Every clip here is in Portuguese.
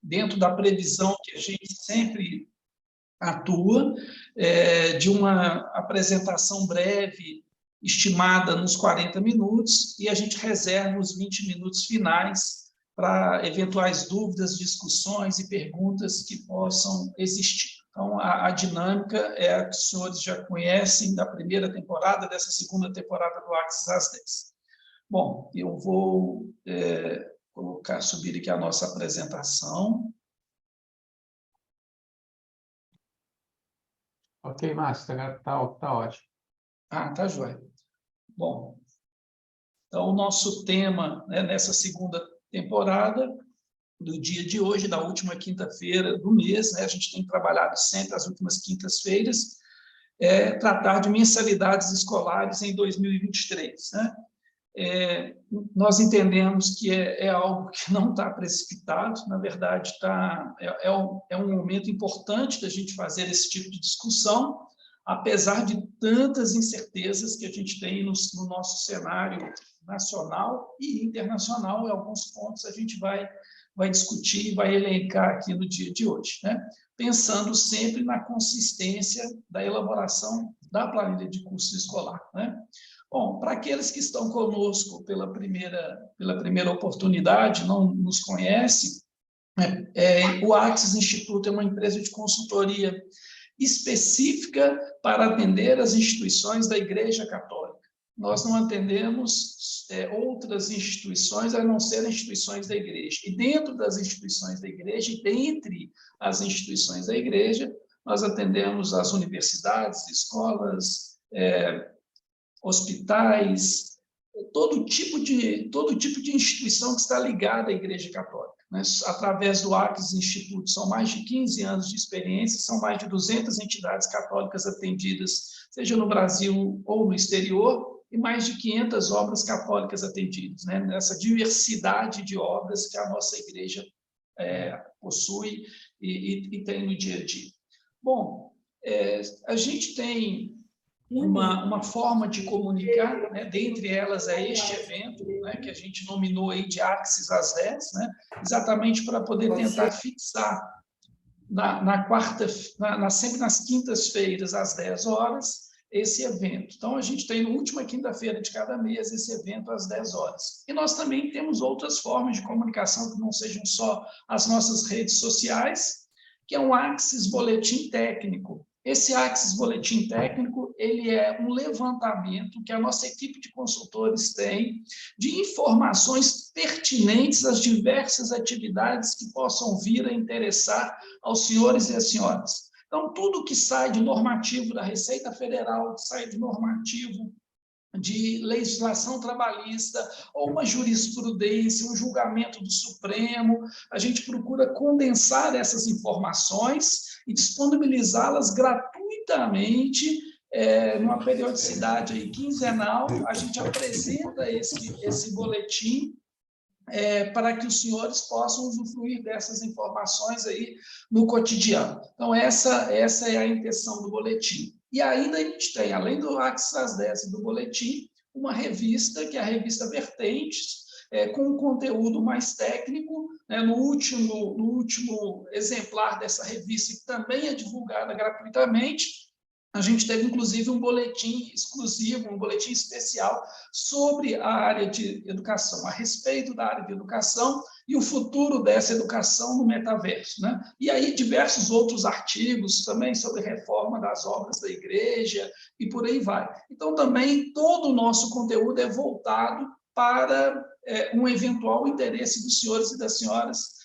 dentro da previsão que a gente sempre atua, de uma apresentação breve, estimada nos 40 minutos, e a gente reserva os 20 minutos finais para eventuais dúvidas, discussões e perguntas que possam existir. Então, a dinâmica é a que os senhores já conhecem da primeira temporada, dessa segunda temporada do Axis às 10. Bom, eu vou subir aqui a nossa apresentação. Ok, Márcio, tá ótimo. Tá joia. Bom, então o nosso tema, né, nessa segunda temporada, do dia de hoje, da última quinta-feira do mês, né, a gente tem trabalhado sempre as últimas quintas-feiras, tratar de mensalidades escolares em 2023. Né? Nós entendemos que é algo que não está precipitado, na verdade, é um momento importante da gente fazer esse tipo de discussão, apesar de tantas incertezas que a gente tem no nosso cenário nacional e internacional. Em alguns pontos a gente vai discutir e vai elencar aqui no dia de hoje, né? Pensando sempre na consistência da elaboração da planilha de curso escolar, né? Bom, para aqueles que estão conosco pela primeira oportunidade, não nos conhecem, o Axis Instituto é uma empresa de consultoria específica para atender as instituições da Igreja Católica. Nós não atendemos outras instituições, a não ser instituições da Igreja. E dentro das instituições da Igreja, e dentre as instituições da Igreja, nós atendemos as universidades, escolas, hospitais, todo tipo de instituição que está ligada à Igreja Católica. Né? Através do Axis Instituto, são mais de 15 anos de experiência, são mais de 200 entidades católicas atendidas, seja no Brasil ou no exterior, e mais de 500 obras católicas atendidas, né? Nessa diversidade de obras que a nossa igreja possui e tem no dia a dia. Bom, a gente tem uma forma de comunicar, né? Dentre elas é este evento, né? Que a gente nominou aí de Axis às 10, né? Exatamente para poder tentar fixar sempre nas quintas-feiras, às 10 horas, esse evento. Então, a gente tem, na última quinta-feira de cada mês, esse evento às 10 horas. E nós também temos outras formas de comunicação que não sejam só as nossas redes sociais, que é um Axis Boletim Técnico. Esse Axis Boletim Técnico, ele é um levantamento que a nossa equipe de consultores tem de informações pertinentes às diversas atividades que possam vir a interessar aos senhores e às senhoras. Então, tudo que sai de normativo da Receita Federal, que sai de normativo de legislação trabalhista, ou uma jurisprudência, um julgamento do Supremo, a gente procura condensar essas informações e disponibilizá-las gratuitamente, numa periodicidade aí quinzenal. A gente apresenta esse boletim para que os senhores possam usufruir dessas informações aí no cotidiano. Então, essa é a intenção do boletim. E ainda a gente tem, além do Axis às 10 e do boletim, uma revista, que é a revista Vertentes, com um conteúdo mais técnico, né? No último exemplar dessa revista, que também é divulgada gratuitamente, a gente teve, inclusive, um boletim exclusivo, um boletim especial sobre a área de educação, a respeito da área de educação e o futuro dessa educação no metaverso, né? E aí diversos outros artigos também sobre reforma das obras da igreja e por aí vai. Então, também, todo o nosso conteúdo é voltado para um eventual interesse dos senhores e das senhoras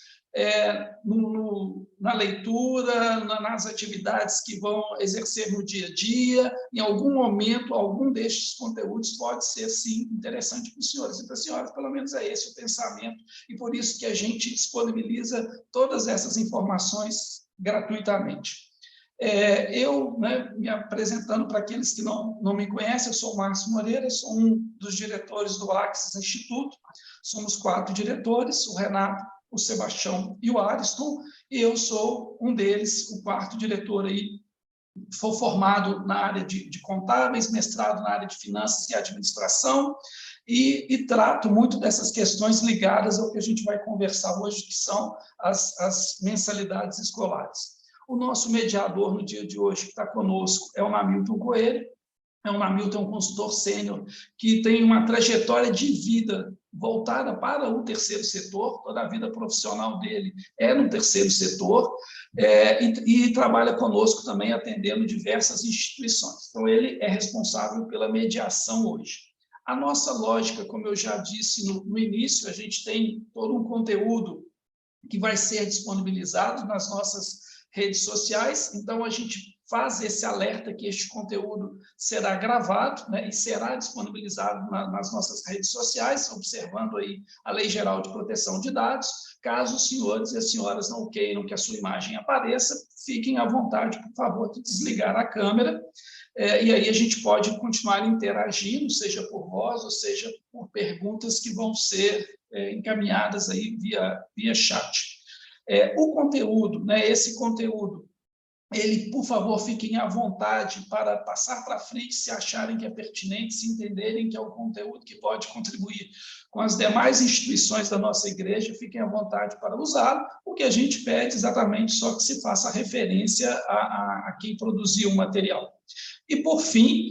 na leitura, nas atividades que vão exercer no dia a dia. Em algum momento, algum destes conteúdos pode ser, sim, interessante para os senhores e para as senhoras. Pelo menos é esse o pensamento, e por isso que a gente disponibiliza todas essas informações gratuitamente. Eu, né, me apresentando para aqueles que não me conhecem, eu sou o Márcio Moreira, sou um dos diretores do Axis Instituto. Somos 4 diretores: o Renato, o Sebastião e o Ariston, e eu sou um deles, o 4º diretor aí. Foi formado na área de contábeis, mestrado na área de finanças e administração, e trato muito dessas questões ligadas ao que a gente vai conversar hoje, que são as mensalidades escolares. O nosso mediador no dia de hoje, que está conosco, é o Namilton Coelho. O Namilton é um consultor sênior que tem uma trajetória de vida voltada para o terceiro setor, toda a vida profissional dele é no terceiro setor, e trabalha conosco também atendendo diversas instituições. Então, ele é responsável pela mediação hoje. A nossa lógica, como eu já disse no início, a gente tem todo um conteúdo que vai ser disponibilizado nas nossas redes sociais, então a gente faz esse alerta que este conteúdo será gravado, né, e será disponibilizado nas nossas redes sociais, observando aí a Lei Geral de Proteção de Dados. Caso os senhores e as senhoras não queiram que a sua imagem apareça, fiquem à vontade, por favor, de desligar a câmera, e aí a gente pode continuar interagindo, seja por voz, ou seja por perguntas que vão ser encaminhadas aí via chat. O conteúdo, né, esse conteúdo, ele, por favor, fiquem à vontade para passar para frente se acharem que é pertinente, se entenderem que é um conteúdo que pode contribuir com as demais instituições da nossa igreja, fiquem à vontade para usá-lo. O que a gente pede exatamente só que se faça referência a quem produziu o material. E, por fim,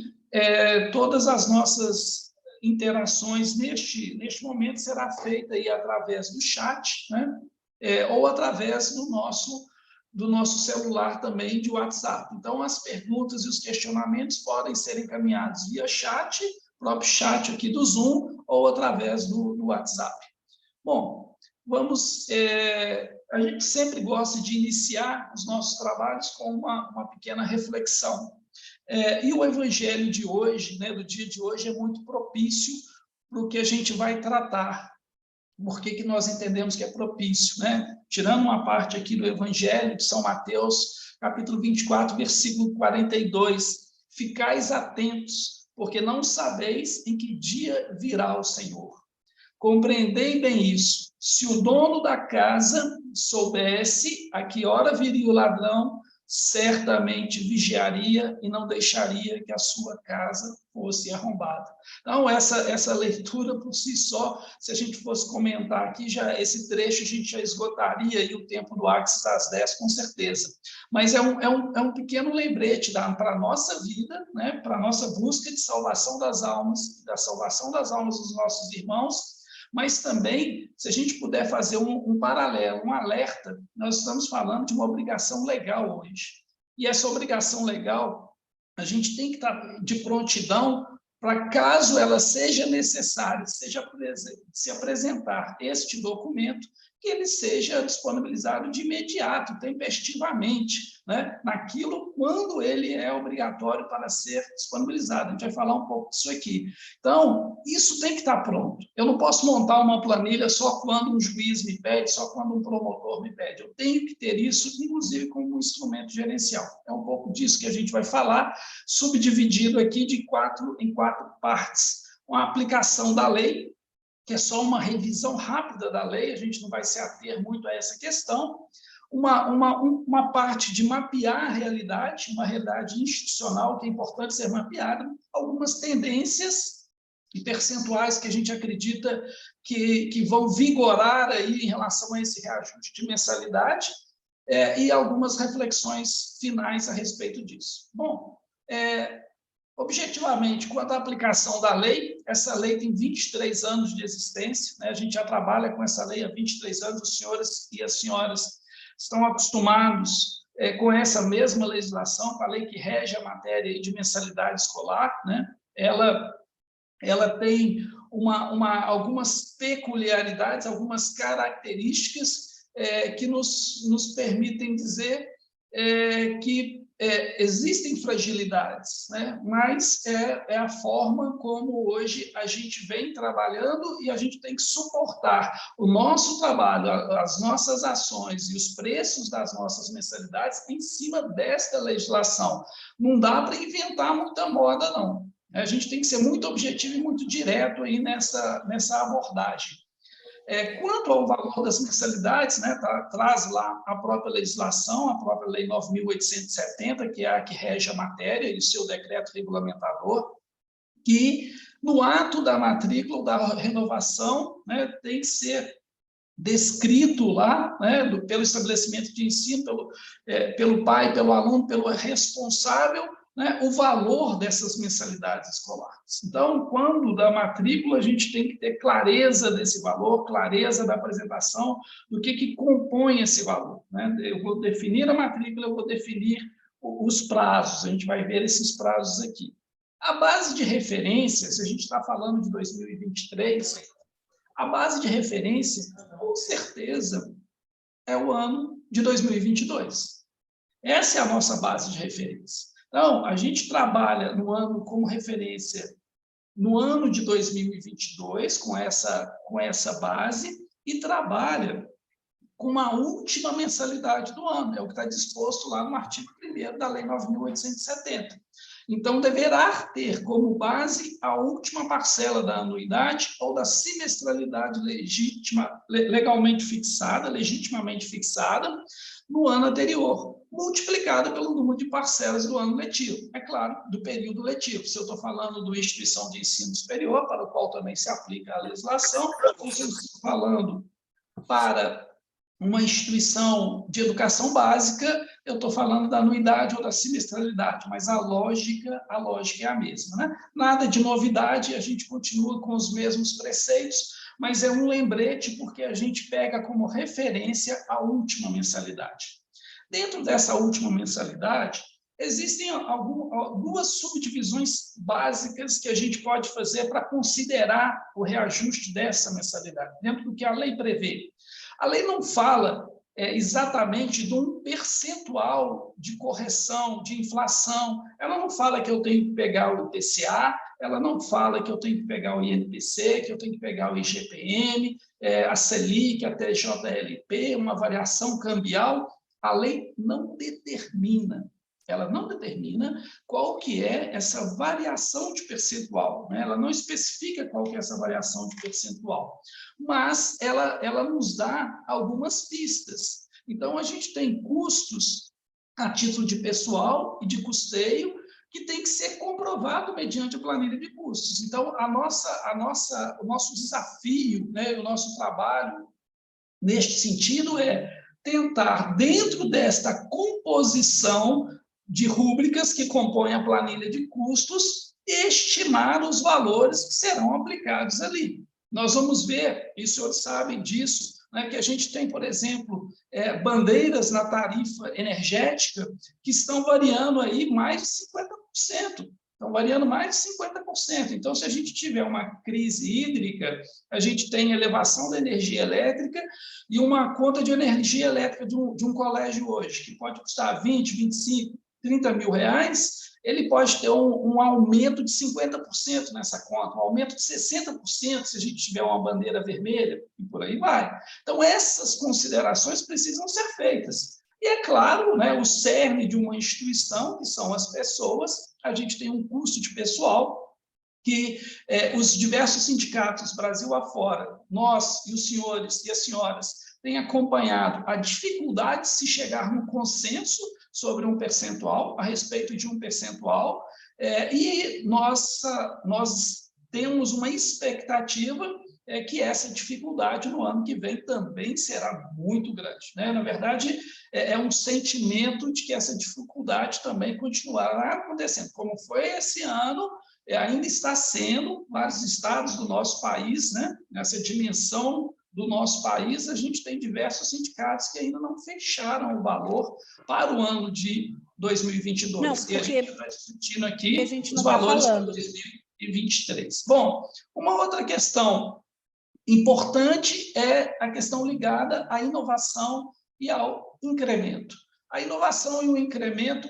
todas as nossas interações neste momento será feita aí através do chat, né? Ou através do nosso celular também de WhatsApp. Então, as perguntas e os questionamentos podem ser encaminhados via chat, próprio chat aqui do Zoom, ou através do WhatsApp. Bom, vamos... a gente sempre gosta de iniciar os nossos trabalhos com uma pequena reflexão. E o evangelho de hoje, né, do dia de hoje, é muito propício para o que a gente vai tratar. Por que nós entendemos que é propício, né? Tirando uma parte aqui do Evangelho de São Mateus, capítulo 24, versículo 42. Ficais atentos, porque não sabeis em que dia virá o Senhor. Compreendei bem isso. Se o dono da casa soubesse a que hora viria o ladrão, certamente vigiaria e não deixaria que a sua casa fosse arrombada. Então, essa leitura por si só, se a gente fosse comentar aqui, já esse trecho a gente já esgotaria aí o tempo do Axis às 10, com certeza. Mas é um pequeno lembrete para a nossa vida, né, para a nossa busca de salvação das almas, da salvação das almas dos nossos irmãos, mas também, se a gente puder fazer um paralelo, um alerta, nós estamos falando de uma obrigação legal hoje. E essa obrigação legal, a gente tem que estar de prontidão para, caso ela seja necessária, se apresentar este documento, que ele seja disponibilizado de imediato, tempestivamente, né? Naquilo quando ele é obrigatório para ser disponibilizado. A gente vai falar um pouco disso aqui. Então, isso tem que estar pronto. Eu não posso montar uma planilha só quando um juiz me pede, só quando um promotor me pede. Eu tenho que ter isso, inclusive, como um instrumento gerencial. É um pouco disso que a gente vai falar, subdividido aqui em quatro partes. Uma aplicação da lei, que é só uma revisão rápida da lei, a gente não vai se ater muito a essa questão, uma parte de mapear a realidade, uma realidade institucional que é importante ser mapeada, algumas tendências e percentuais que a gente acredita que vão vigorar aí em relação a esse reajuste de mensalidade, e algumas reflexões finais a respeito disso. Bom, objetivamente, quanto à aplicação da lei, essa lei tem 23 anos de existência, né? A gente já trabalha com essa lei há 23 anos, os senhores e as senhoras estão acostumados com essa mesma legislação, com a lei que rege a matéria de mensalidade escolar, né? Ela tem algumas peculiaridades, algumas características que nos permitem dizer que existem fragilidades, né? Mas é a forma como hoje a gente vem trabalhando e a gente tem que suportar o nosso trabalho, as nossas ações e os preços das nossas mensalidades em cima desta legislação. Não dá para inventar muita moda, não. A gente tem que ser muito objetivo e muito direto aí nessa abordagem. Quanto ao valor das mensalidades, né, traz lá a própria legislação, a própria Lei 9.870, que é a que rege a matéria, e o seu decreto regulamentador. que no ato da matrícula ou da renovação, né, tem que ser descrito lá, né, pelo estabelecimento de ensino, pelo pai, pelo aluno, pelo responsável, né, o valor dessas mensalidades escolares. Então, quando da matrícula, a gente tem que ter clareza desse valor, clareza da apresentação, do que compõe esse valor, né? Eu vou definir a matrícula, eu vou definir os prazos, a gente vai ver esses prazos aqui. A base de referência, se a gente está falando de 2023, a base de referência, com certeza, é o ano de 2022. Essa é a nossa base de referência. Então, a gente trabalha no ano como referência no ano de 2022, com essa base, e trabalha com uma última mensalidade do ano, é o que está disposto lá no artigo 1º da Lei 9.870. Então, deverá ter como base a última parcela da anuidade ou da semestralidade legitimamente fixada no ano anterior, multiplicada pelo número de parcelas do ano letivo, é claro, do período letivo. Se eu estou falando de instituição de ensino superior, para o qual também se aplica a legislação, ou se eu estou falando para uma instituição de educação básica, eu estou falando da anuidade ou da semestralidade, mas a lógica é a mesma, né? Nada de novidade, a gente continua com os mesmos preceitos, mas é um lembrete porque a gente pega como referência a última mensalidade. Dentro dessa última mensalidade, existem duas subdivisões básicas que a gente pode fazer para considerar o reajuste dessa mensalidade, dentro do que a lei prevê. A lei não fala exatamente de um percentual de correção, de inflação. Ela não fala que eu tenho que pegar o IPCA, ela não fala que eu tenho que pegar o INPC, que eu tenho que pegar o IGPM, a Selic, a TJLP, uma variação cambial. A lei não determina. Ela não determina qual que é essa variação de percentual, né? Ela não especifica qual que é essa variação de percentual, mas ela nos dá algumas pistas. Então, a gente tem custos a título de pessoal e de custeio que tem que ser comprovado mediante a planilha de custos. Então, o nosso desafio, né, o nosso trabalho neste sentido é tentar, dentro desta composição de rúbricas que compõem a planilha de custos, estimar os valores que serão aplicados ali. Nós vamos ver, e os senhores sabem disso, né, que a gente tem, por exemplo, bandeiras na tarifa energética que estão variando aí mais de 50%. Estão variando mais de 50%. Então, se a gente tiver uma crise hídrica, a gente tem elevação da energia elétrica e uma conta de energia elétrica de um colégio hoje, que pode custar 20, 25, 30 mil reais, ele pode ter um aumento de 50% nessa conta, um aumento de 60% se a gente tiver uma bandeira vermelha, e por aí vai. Então, essas considerações precisam ser feitas. E, é claro, né, o cerne de uma instituição, que são as pessoas, a gente tem um custo de pessoal que os diversos sindicatos, Brasil afora, nós e os senhores e as senhoras, têm acompanhado a dificuldade de se chegar num consenso sobre um percentual, a respeito de um percentual, e nós temos uma expectativa que essa dificuldade no ano que vem também será muito grande, né? Na verdade, é um sentimento de que essa dificuldade também continuará acontecendo, como foi esse ano, ainda está sendo, vários estados do nosso país, né? Nessa dimensão do nosso país, a gente tem diversos sindicatos que ainda não fecharam o valor para o ano de 2022. Não, e a gente está discutindo aqui os valores para 2023. Bom, uma outra questão importante é a questão ligada à inovação e ao incremento. A inovação e o incremento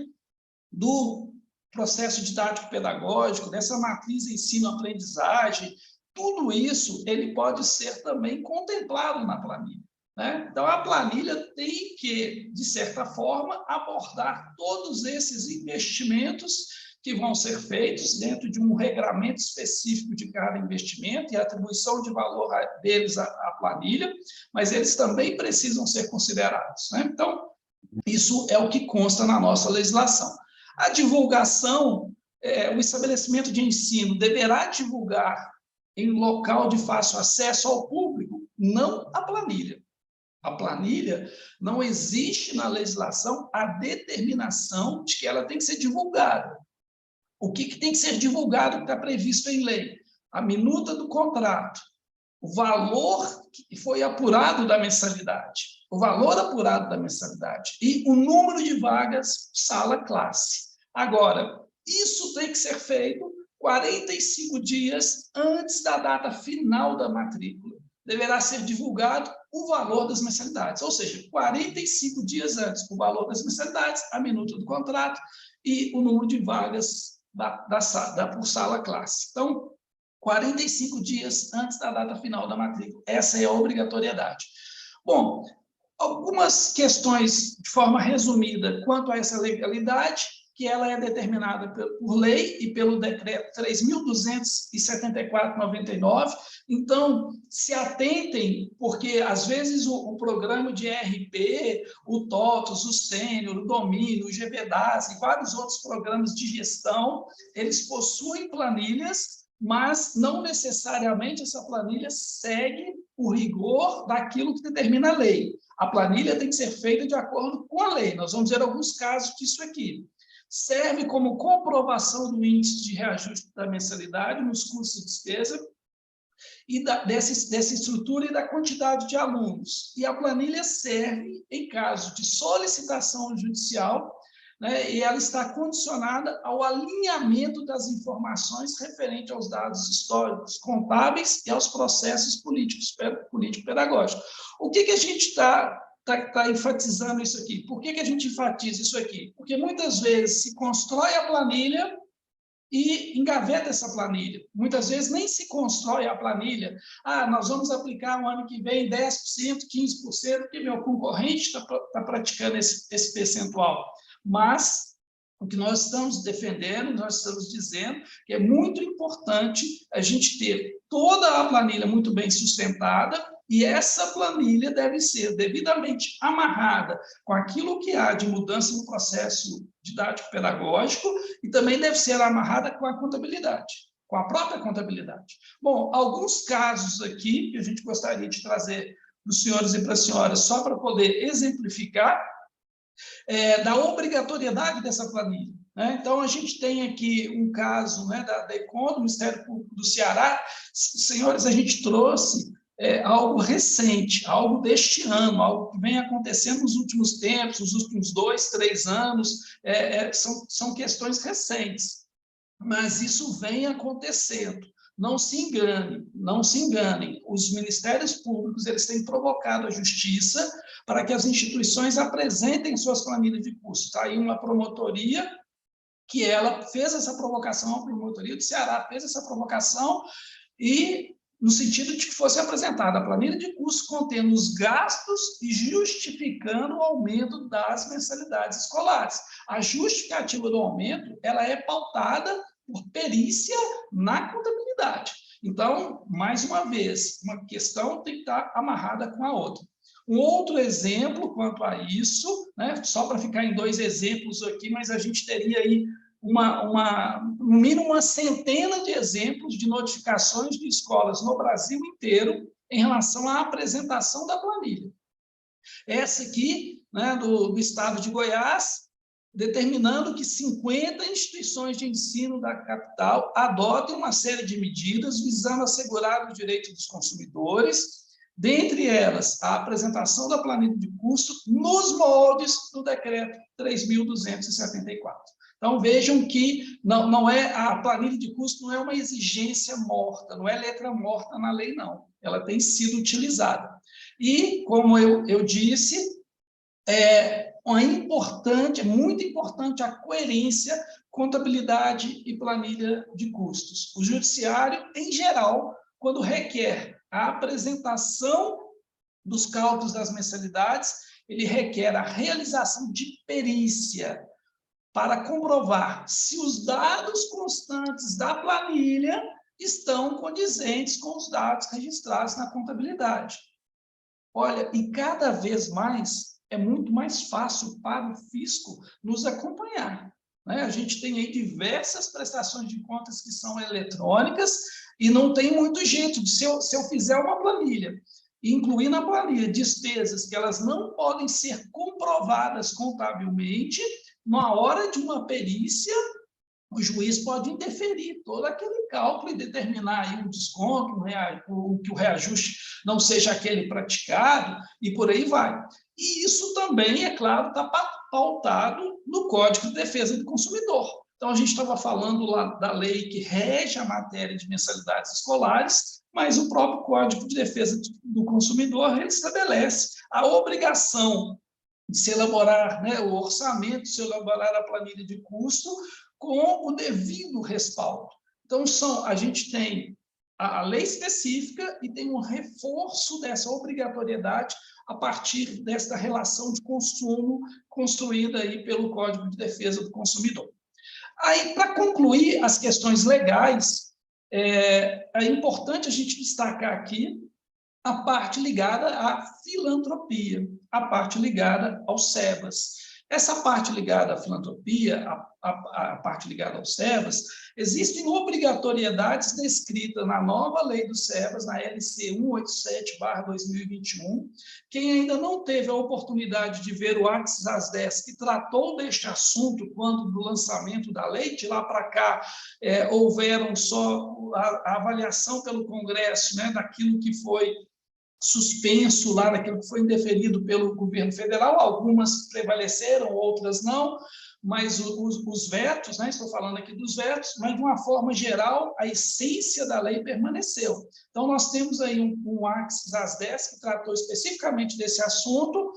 do processo didático-pedagógico, dessa matriz ensino-aprendizagem, tudo isso ele pode ser também contemplado na planilha, né? Então, a planilha tem que, de certa forma, abordar todos esses investimentos que vão ser feitos dentro de um regramento específico de cada investimento e a atribuição de valor deles à planilha, mas eles também precisam ser considerados, né? Então, isso é o que consta na nossa legislação. A divulgação o estabelecimento de ensino deverá divulgar em local de fácil acesso ao público? Não a planilha. A planilha, não existe na legislação a determinação de que ela tem que ser divulgada. O que tem que ser divulgado que está previsto em lei? A minuta do contrato, o valor que foi apurado da mensalidade, o valor apurado da mensalidade e o número de vagas sala-classe. Agora, isso tem que ser feito 45 dias antes da data final da matrícula. Deverá ser divulgado o valor das mensalidades, ou seja, 45 dias antes, o valor das mensalidades, a minuta do contrato e o número de vagas por sala-classe. Então, 45 dias antes da data final da matrícula. Essa é a obrigatoriedade. Bom, algumas questões de forma resumida quanto a essa legalidade, que ela é determinada por lei e pelo decreto 3.274/99. Então, se atentem, porque às vezes o programa de ERP, o TOTUS, o Sênior, o Domínio, o GVDAS e vários outros programas de gestão, eles possuem planilhas, mas não necessariamente essa planilha segue o rigor daquilo que determina a lei. A planilha tem que ser feita de acordo com a lei. Nós vamos ver alguns casos disso aqui. Serve como comprovação do índice de reajuste da mensalidade nos custos de despesa e dessa estrutura e da quantidade de alunos. E a planilha serve em caso de solicitação judicial, né, e ela está condicionada ao alinhamento das informações referente aos dados históricos, contábeis e aos processos político-pedagógicos. O que a gente está enfatizando isso aqui? Por que a gente enfatiza isso aqui? Porque muitas vezes se constrói a planilha e engaveta essa planilha. Muitas vezes nem se constrói a planilha. Nós vamos aplicar no ano que vem 10%, 15%, porque meu concorrente está praticando esse percentual. Mas o que nós estamos defendendo, nós estamos dizendo que é muito importante a gente ter toda a planilha muito bem sustentada, e essa planilha deve ser devidamente amarrada com aquilo que há de mudança no processo didático-pedagógico e também deve ser amarrada com a contabilidade, com a própria contabilidade. Bom, alguns casos aqui que a gente gostaria de trazer para os senhores e para as senhoras, só para poder exemplificar, da obrigatoriedade dessa planilha. Então, a gente tem aqui um caso, né, da DECON, do Ministério Público do Ceará. Senhores, a gente trouxe algo recente, algo deste ano, algo que vem acontecendo nos últimos tempos, nos últimos 2, 3 anos, são questões recentes, mas isso vem acontecendo. Não se enganem, os ministérios públicos eles têm provocado a justiça para que as instituições apresentem suas planilhas de custos. Está aí uma promotoria que ela fez essa provocação, a promotoria do Ceará fez essa provocação, e no sentido de que fosse apresentada a planilha de custos contendo os gastos e justificando o aumento das mensalidades escolares. A justificativa do aumento ela é pautada por perícia na contabilidade. Então, mais uma vez, uma questão tem que estar amarrada com a outra. Um outro exemplo quanto a isso, né, só para ficar em 2 exemplos aqui, mas a gente teria aí no mínimo uma centena de exemplos de notificações de escolas no Brasil inteiro em relação à apresentação da planilha. Essa aqui, né, do estado de Goiás, determinando que 50 instituições de ensino da capital adotem uma série de medidas visando assegurar os direitos dos consumidores, dentre elas a apresentação da planilha de custo nos moldes do decreto 3.274. Então, vejam que não é a planilha de custo não é uma exigência morta, não é letra morta na lei, não. Ela tem sido utilizada. E, como eu disse, é muito importante a coerência, contabilidade e planilha de custos. O judiciário, em geral, quando requer a apresentação dos cálculos das mensalidades, ele requer a realização de perícia para comprovar se os dados constantes da planilha estão condizentes com os dados registrados na contabilidade. Olha, e cada vez mais é muito mais fácil para o fisco nos acompanhar. né? A gente tem aí diversas prestações de contas que são eletrônicas e não tem muito jeito de, se eu fizer uma planilha, incluir na planilha despesas que elas não podem ser comprovadas contabilmente, na hora de uma perícia, o juiz pode interferir todo aquele cálculo e determinar aí um desconto, que o reajuste não seja aquele praticado, e por aí vai. E isso também, é claro, está pautado no Código de Defesa do Consumidor. Então, a gente estava falando lá da lei que rege a matéria de mensalidades escolares, mas o próprio Código de Defesa do Consumidor ele estabelece a obrigação de se elaborar, né, o orçamento, de se elaborar a planilha de custo com o devido respaldo. Então, a gente tem a lei específica e tem um reforço dessa obrigatoriedade a partir desta relação de consumo construída aí pelo Código de Defesa do Consumidor. Aí, para concluir as questões legais, é importante a gente destacar aqui a parte ligada à filantropia, a parte ligada aos SEBAS. Essa parte ligada à filantropia, a parte ligada aos SEBAS, existem obrigatoriedades descritas na nova lei dos SEBAS, na LC 187/2021. Quem ainda não teve a oportunidade de ver o Axis às 10, que tratou deste assunto quando do lançamento da lei, de lá para cá houveram só a avaliação pelo Congresso, né, daquilo que foi suspenso lá, daquilo que foi indeferido pelo governo federal, algumas prevaleceram, outras não, mas os vetos, né, estou falando aqui dos vetos, mas de uma forma geral, a essência da lei permaneceu. Então, nós temos aí um Axis às 10 que tratou especificamente desse assunto,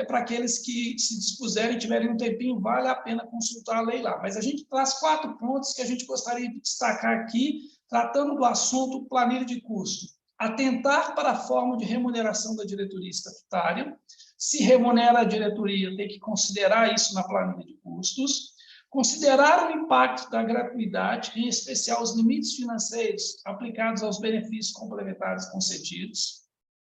para aqueles que se dispuserem, tiverem um tempinho, vale a pena consultar a lei lá. Mas a gente traz 4 pontos que a gente gostaria de destacar aqui, tratando do assunto planilha de custo. Atentar para a forma de remuneração da diretoria estatutária. Se remunera a diretoria, tem que considerar isso na planilha de custos. Considerar o impacto da gratuidade, em especial os limites financeiros aplicados aos benefícios complementares concedidos.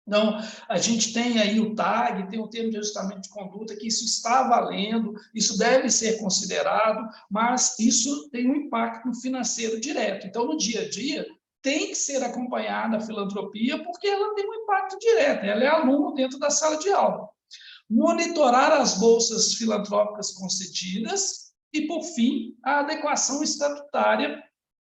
Então, a gente tem aí o TAG, tem o termo de ajustamento de conduta, que isso está valendo, isso deve ser considerado, mas isso tem um impacto financeiro direto. Então, no dia a dia, tem que ser acompanhada a filantropia, porque ela tem um impacto direto, ela é aluno dentro da sala de aula. Monitorar as bolsas filantrópicas concedidas e, por fim, a adequação estatutária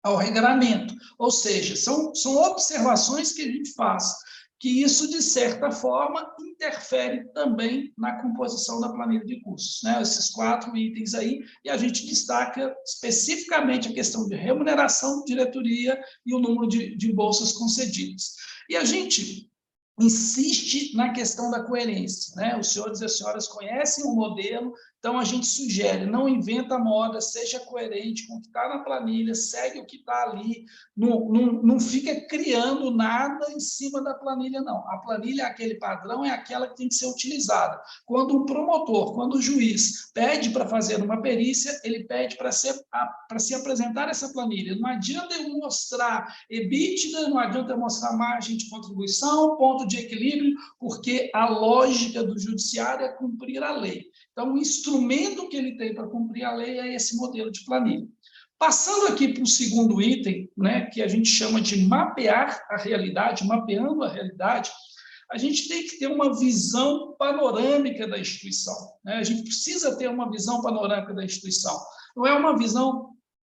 ao regramento. Ou seja, são observações que a gente faz, que isso, de certa forma, interfere também na composição da planilha de custos, né? Esses 4 itens aí, e a gente destaca especificamente a questão de remuneração, diretoria e o número de bolsas concedidas. E a gente insiste na questão da coerência, né? Os senhores e as senhoras conhecem o modelo, então a gente sugere, não inventa moda, seja coerente com o que está na planilha, segue o que está ali, não fica criando nada em cima da planilha, não. A planilha é aquele padrão, é aquela que tem que ser utilizada. Quando um promotor, quando o juiz pede para fazer uma perícia, ele pede para se apresentar essa planilha. Não adianta eu mostrar EBITDA, não adianta eu mostrar margem de contribuição, ponto de equilíbrio, porque a lógica do judiciário é cumprir a lei. Então, o instrumento que ele tem para cumprir a lei é esse modelo de planilha. Passando aqui para o segundo item, né, que a gente chama de mapear a realidade, mapeando a realidade, a gente tem que ter uma visão panorâmica da instituição, né? A gente precisa ter uma visão panorâmica da instituição. Não é uma visão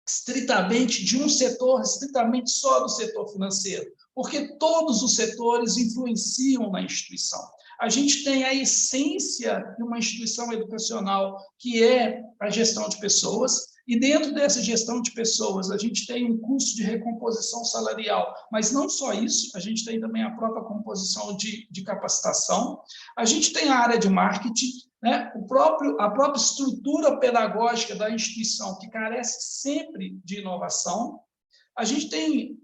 estritamente de um setor, estritamente só do setor financeiro, porque todos os setores influenciam na instituição. A gente tem a essência de uma instituição educacional, que é a gestão de pessoas, e dentro dessa gestão de pessoas, a gente tem um custo de recomposição salarial, mas não só isso, a gente tem também a própria composição de capacitação, a gente tem a área de marketing, né? A própria estrutura pedagógica da instituição, que carece sempre de inovação. A gente tem,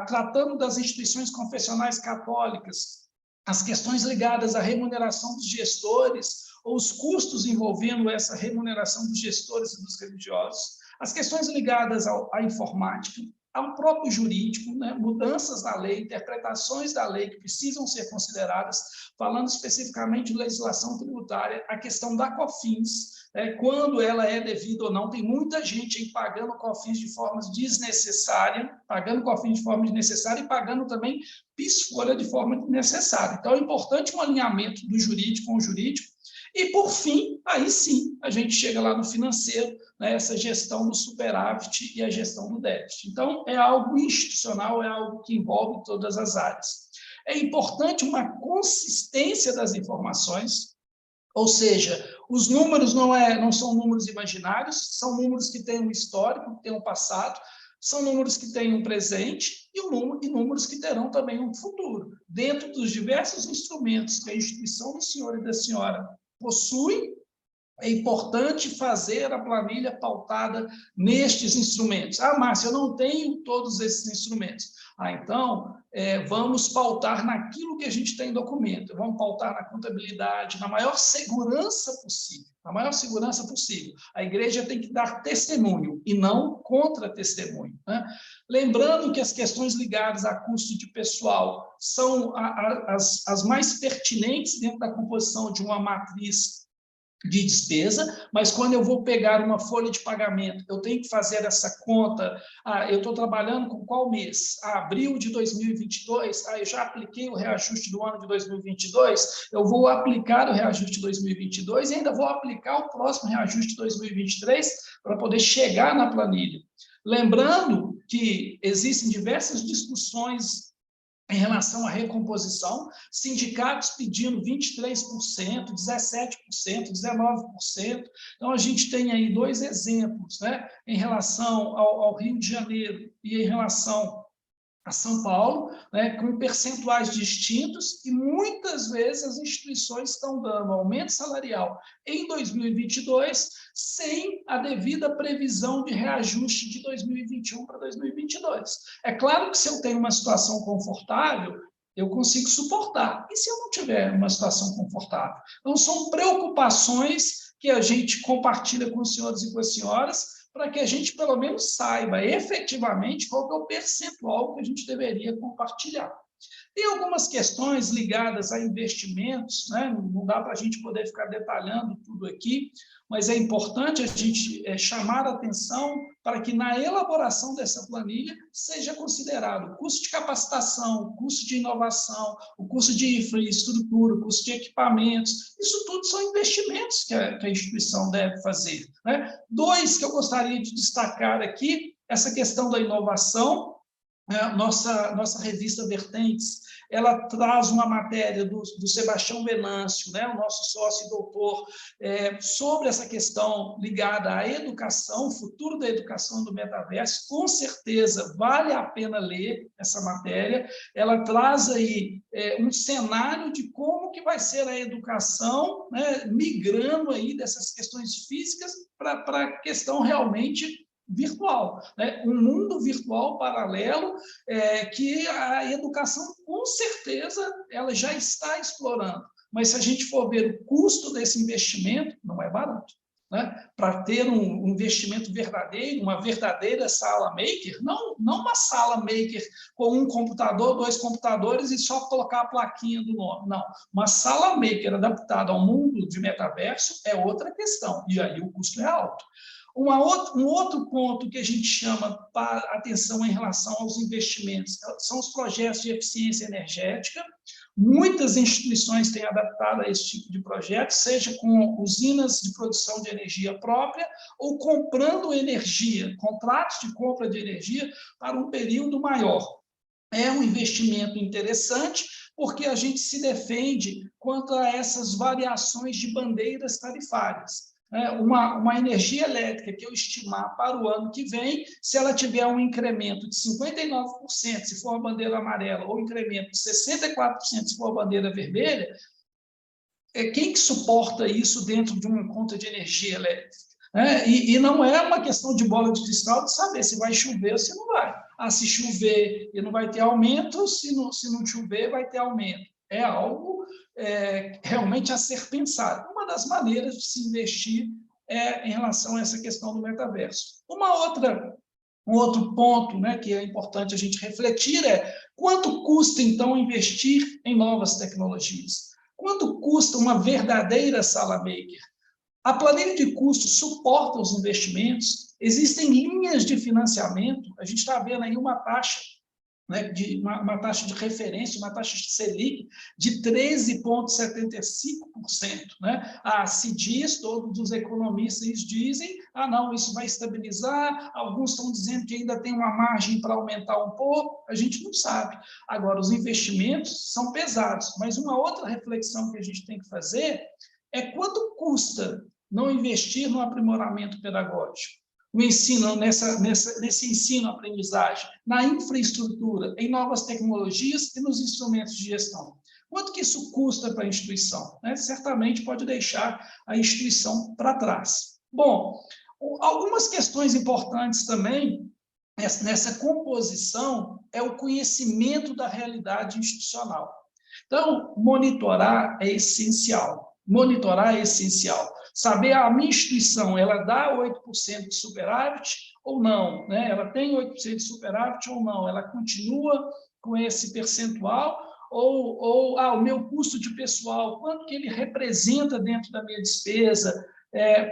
tratando das instituições confessionais católicas, as questões ligadas à remuneração dos gestores, ou os custos envolvendo essa remuneração dos gestores e dos religiosos, as questões ligadas à informática, ao próprio jurídico, né, mudanças na lei, interpretações da lei que precisam ser consideradas, falando especificamente de legislação tributária, a questão da COFINS, quando ela é devida ou não. Tem muita gente aí pagando COFINS de forma desnecessária, e pagando também PIS/Folha de forma desnecessária. Então, é importante um alinhamento do jurídico com o jurídico. E, por fim, aí sim, a gente chega lá no financeiro, né, essa gestão do superávit e a gestão do déficit. Então, é algo institucional, é algo que envolve todas as áreas. É importante uma consistência das informações, ou seja, os números não são números imaginários, são números que têm um histórico, que têm um passado, são números que têm um presente e números que terão também um futuro. Dentro dos diversos instrumentos que a instituição do senhor e da senhora possui, é importante fazer a planilha pautada nestes instrumentos. Ah, Márcia, eu não tenho todos esses instrumentos. Então, vamos pautar naquilo que a gente tem em documento, vamos pautar na contabilidade, na maior segurança possível. A igreja tem que dar testemunho e não contra-testemunho, né? Lembrando que as questões ligadas a custo de pessoal são as mais pertinentes dentro da composição de uma matriz de despesa, mas quando eu vou pegar uma folha de pagamento, eu tenho que fazer essa conta. Eu estou trabalhando com qual mês? Abril de 2022, eu já apliquei o reajuste do ano de 2022, eu vou aplicar o reajuste de 2022 e ainda vou aplicar o próximo reajuste de 2023 para poder chegar na planilha. Lembrando que existem diversas discussões em relação à recomposição, sindicatos pedindo 23%, 17%, 19%. Então, a gente tem aí dois exemplos, né, em relação ao Rio de Janeiro e em relação a São Paulo, né, com percentuais distintos, e muitas vezes as instituições estão dando aumento salarial em 2022 sem a devida previsão de reajuste de 2021 para 2022. É claro que se eu tenho uma situação confortável, eu consigo suportar. E se eu não tiver uma situação confortável? Então, são preocupações que a gente compartilha com os senhores e com as senhoras, para que a gente, pelo menos, saiba efetivamente qual que é o percentual que a gente deveria compartilhar. Tem algumas questões ligadas a investimentos, né? Não dá para a gente poder ficar detalhando tudo aqui, mas é importante a gente chamar a atenção para que na elaboração dessa planilha seja considerado o custo de capacitação, o custo de inovação, o custo de infraestrutura, o custo de equipamentos. Isso tudo são investimentos que a instituição deve fazer, né? Dois que eu gostaria de destacar aqui, essa questão da inovação. Nossa revista Vertentes, ela traz uma matéria do Sebastião Venâncio, né, o nosso sócio e doutor, sobre essa questão ligada à educação, o futuro da educação do metaverso. Com certeza vale a pena ler essa matéria. Ela traz aí um cenário de como que vai ser a educação, né, migrando aí dessas questões físicas para a questão realmente virtual, né? Um mundo virtual paralelo que a educação, com certeza, ela já está explorando. Mas se a gente for ver o custo desse investimento, não é barato, né? Para ter um investimento verdadeiro, uma verdadeira sala maker, não uma sala maker com um computador, dois computadores e só colocar a plaquinha do nome. Não, uma sala maker adaptada ao mundo de metaverso é outra questão, e aí o custo é alto. Um outro ponto que a gente chama para atenção em relação aos investimentos são os projetos de eficiência energética. Muitas instituições têm adaptado a esse tipo de projeto, seja com usinas de produção de energia própria ou comprando energia, contratos de compra de energia para um período maior. É um investimento interessante, porque a gente se defende quanto a essas variações de bandeiras tarifárias. Uma energia elétrica que eu estimar para o ano que vem, se ela tiver um incremento de 59%, se for a bandeira amarela, ou incremento de 64%, se for a bandeira vermelha, quem que suporta isso dentro de uma conta de energia elétrica? E não é uma questão de bola de cristal de saber se vai chover ou se não vai. Se chover, não vai ter aumento, se não chover, vai ter aumento. É algo realmente a ser pensado. Uma das maneiras de se investir em relação a essa questão do metaverso. Uma outra Um outro ponto, né, que é importante a gente refletir é quanto custa, então, investir em novas tecnologias? Quanto custa uma verdadeira sala maker? A planilha de custos suporta os investimentos, existem linhas de financiamento, a gente está vendo aí uma taxa, né, uma taxa de referência, uma taxa de Selic de 13,75%. Né? Se diz, todos os economistas dizem, não, isso vai estabilizar, alguns estão dizendo que ainda tem uma margem para aumentar um pouco, a gente não sabe. Agora, os investimentos são pesados, mas uma outra reflexão que a gente tem que fazer é quanto custa não investir no aprimoramento pedagógico, no ensino, nesse ensino-aprendizagem, na infraestrutura, em novas tecnologias e nos instrumentos de gestão. Quanto que isso custa para a instituição? Né? Certamente pode deixar a instituição para trás. Bom, algumas questões importantes também nessa composição é o conhecimento da realidade institucional. Então, monitorar é essencial. Monitorar é essencial. Saber a minha instituição, ela dá 8% de superávit ou não, né? Ela tem 8% de superávit ou não, ela continua com esse percentual ou o meu custo de pessoal, quanto que ele representa dentro da minha despesa,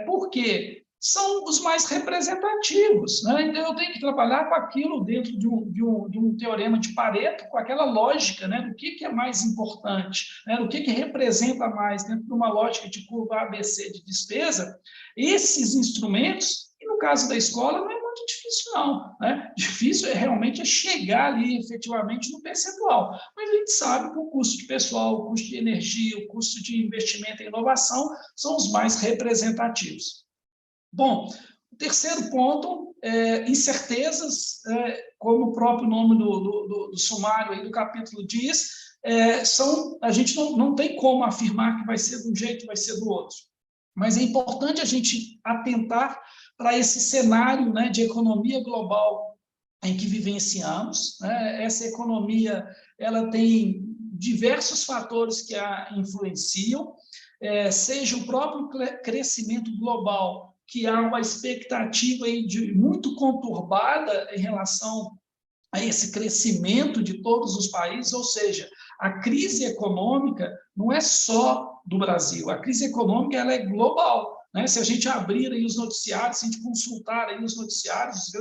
por quê? São os mais representativos, né? Então, eu tenho que trabalhar com aquilo dentro de um teorema de Pareto, com aquela lógica, né? Do que é mais importante, né? Do que representa mais dentro de uma lógica de curva ABC de despesa. Esses instrumentos, e no caso da escola, não é muito difícil, não. Né? Difícil realmente chegar ali efetivamente no percentual. Mas a gente sabe que o custo de pessoal, o custo de energia, o custo de investimento em inovação são os mais representativos. Bom, o terceiro ponto, incertezas, como o próprio nome do sumário aí do capítulo diz, a gente não tem como afirmar que vai ser de um jeito, vai ser do outro. Mas é importante a gente atentar para esse cenário, né, de economia global em que vivenciamos. Né? Essa economia ela tem diversos fatores que a influenciam, seja o próprio crescimento global, que há uma expectativa aí muito conturbada em relação a esse crescimento de todos os países, ou seja, a crise econômica não é só do Brasil, a crise econômica ela é global. Né? Se a gente abrir aí os noticiários, se a gente consultar aí os noticiários,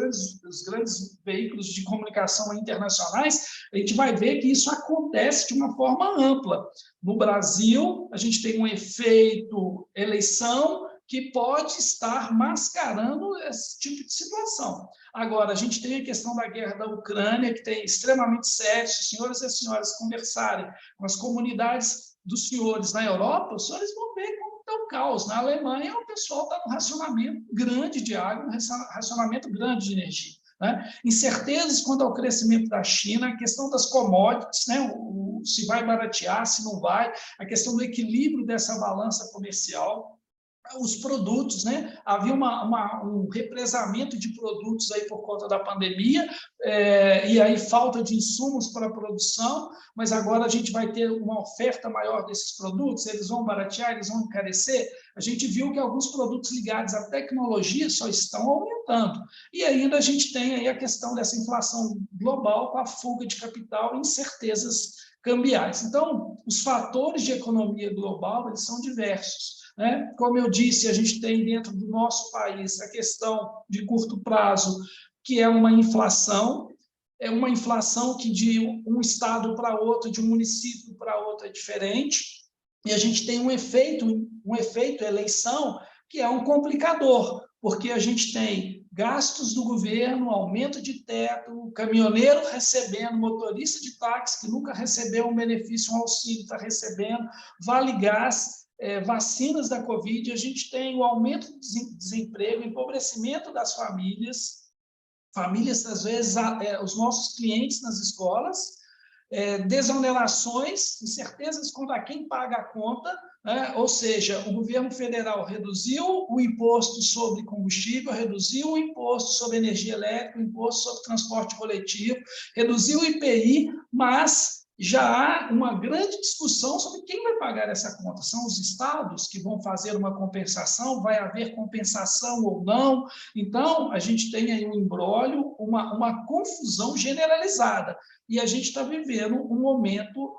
os grandes veículos de comunicação internacionais, a gente vai ver que isso acontece de uma forma ampla. No Brasil, a gente tem um efeito eleição, que pode estar mascarando esse tipo de situação. Agora, a gente tem a questão da guerra da Ucrânia, que tem extremamente sério, se os senhores e as senhoras conversarem com as comunidades dos senhores na Europa, os senhores vão ver como está o caos. Na Alemanha, o pessoal está num racionamento grande de água, um racionamento grande de energia. Né? Incertezas quanto ao crescimento da China, a questão das commodities, né? Se vai baratear, se não vai, a questão do equilíbrio dessa balança comercial, os produtos, né? Havia um represamento de produtos aí por conta da pandemia, e aí falta de insumos para a produção, mas agora a gente vai ter uma oferta maior desses produtos, eles vão baratear, eles vão encarecer. A gente viu que alguns produtos ligados à tecnologia só estão aumentando. E ainda a gente tem aí a questão dessa inflação global com a fuga de capital e incertezas cambiais. Então, os fatores de economia global, eles são diversos. Né? Como eu disse, a gente tem dentro do nosso país a questão de curto prazo, que é uma inflação que de um estado para outro, de um município para outro é diferente, e a gente tem um efeito eleição, que é um complicador, porque a gente tem gastos do governo, aumento de teto, caminhoneiro recebendo, motorista de táxi que nunca recebeu um benefício, um auxílio, está recebendo, vale gás, vacinas da Covid, a gente tem o aumento do desemprego, empobrecimento das famílias, às vezes, os nossos clientes nas escolas, desonerações, incertezas quanto a quem paga a conta, né? Ou seja, o governo federal reduziu o imposto sobre combustível, reduziu o imposto sobre energia elétrica, o imposto sobre transporte coletivo, reduziu o IPI, mas já há uma grande discussão sobre quem vai pagar essa conta. São os estados que vão fazer uma compensação? Vai haver compensação ou não? Então, a gente tem aí um imbróglio, uma confusão generalizada. E a gente está vivendo um momento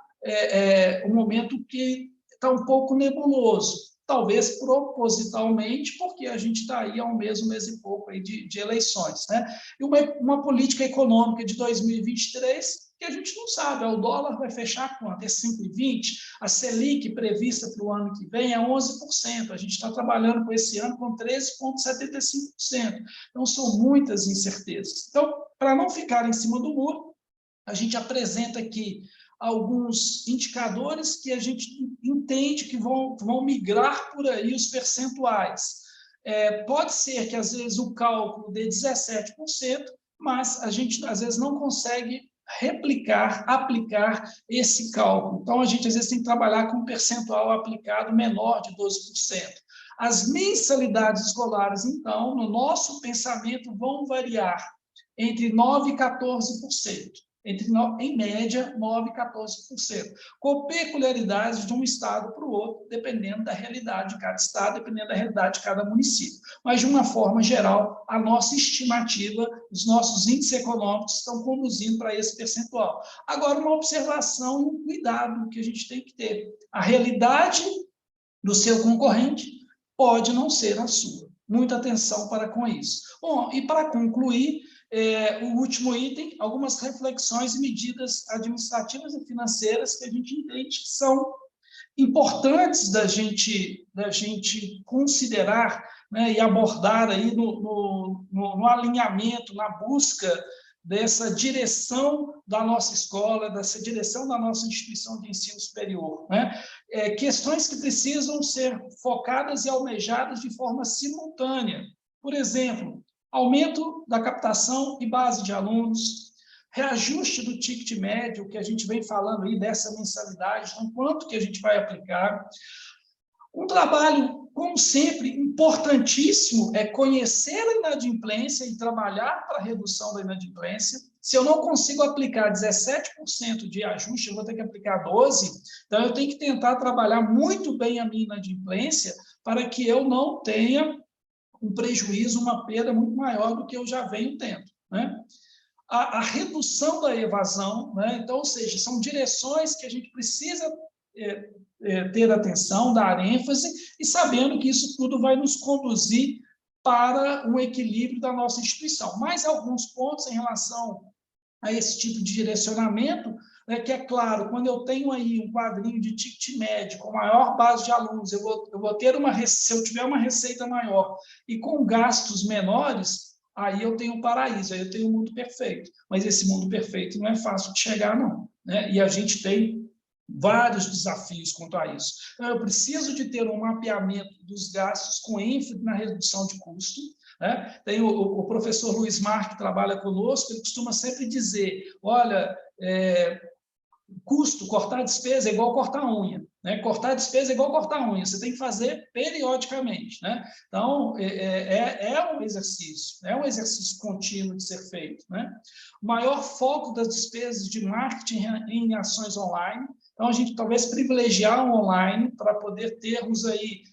que está um pouco nebuloso. Talvez propositalmente, porque a gente está aí há um mês e pouco aí de eleições, né? E uma política econômica de 2023 que a gente não sabe, o dólar vai fechar quanto? É 5,20? A Selic prevista para o ano que vem é 11%, a gente está trabalhando com esse ano com 13,75%, então são muitas incertezas. Então, para não ficar em cima do muro, a gente apresenta aqui alguns indicadores que a gente entende que vão migrar por aí os percentuais. Pode ser que, às vezes, o cálculo dê 17%, mas a gente, às vezes, não consegue aplicar esse cálculo. Então, a gente, às vezes, tem que trabalhar com um percentual aplicado menor de 12%. As mensalidades escolares, então, no nosso pensamento, vão variar entre 9% e 14%. Em média, 9% e 14%, com peculiaridades de um estado para o outro, dependendo da realidade de cada estado, dependendo da realidade de cada município. Mas, de uma forma geral, a nossa estimativa, os nossos índices econômicos estão conduzindo para esse percentual. Agora, uma observação e um cuidado que a gente tem que ter. A realidade do seu concorrente pode não ser a sua. Muita atenção para com isso. Bom, e para concluir, o último item, algumas reflexões e medidas administrativas e financeiras que a gente entende que são importantes da gente considerar, né, e abordar aí no alinhamento, na busca dessa direção da nossa escola, dessa direção da nossa instituição de ensino superior, né? Questões que precisam ser focadas e almejadas de forma simultânea. Por exemplo, aumento da captação e base de alunos, reajuste do ticket médio, que a gente vem falando aí dessa mensalidade, então, quanto que a gente vai aplicar. Um trabalho, como sempre, importantíssimo é conhecer a inadimplência e trabalhar para a redução da inadimplência. Se eu não consigo aplicar 17% de ajuste, eu vou ter que aplicar 12%, então eu tenho que tentar trabalhar muito bem a minha inadimplência para que eu não tenha um prejuízo, uma perda muito maior do que eu já venho tendo, né? A redução da evasão, né? Então, ou seja, são direções que a gente precisa ter atenção, dar ênfase, e sabendo que isso tudo vai nos conduzir para um equilíbrio da nossa instituição. Mais alguns pontos em relação a esse tipo de direcionamento, que é claro, quando eu tenho aí um quadrinho de ticket médio com maior base de alunos, eu vou ter se eu tiver uma receita maior e com gastos menores, aí eu tenho um paraíso, aí eu tenho um mundo perfeito. Mas esse mundo perfeito não é fácil de chegar, não, né? E a gente tem vários desafios quanto a isso. Então, eu preciso de ter um mapeamento dos gastos com ênfase na redução de custo, né? Tem o professor Luiz Mar, que trabalha conosco, ele costuma sempre dizer, olha, custo, cortar despesa é igual cortar unha, né? Cortar despesa é igual cortar unha, você tem que fazer periodicamente, né? Então, é um exercício contínuo de ser feito, né? O maior foco das despesas de marketing em ações online, então a gente talvez privilegiar o online para poder termos aí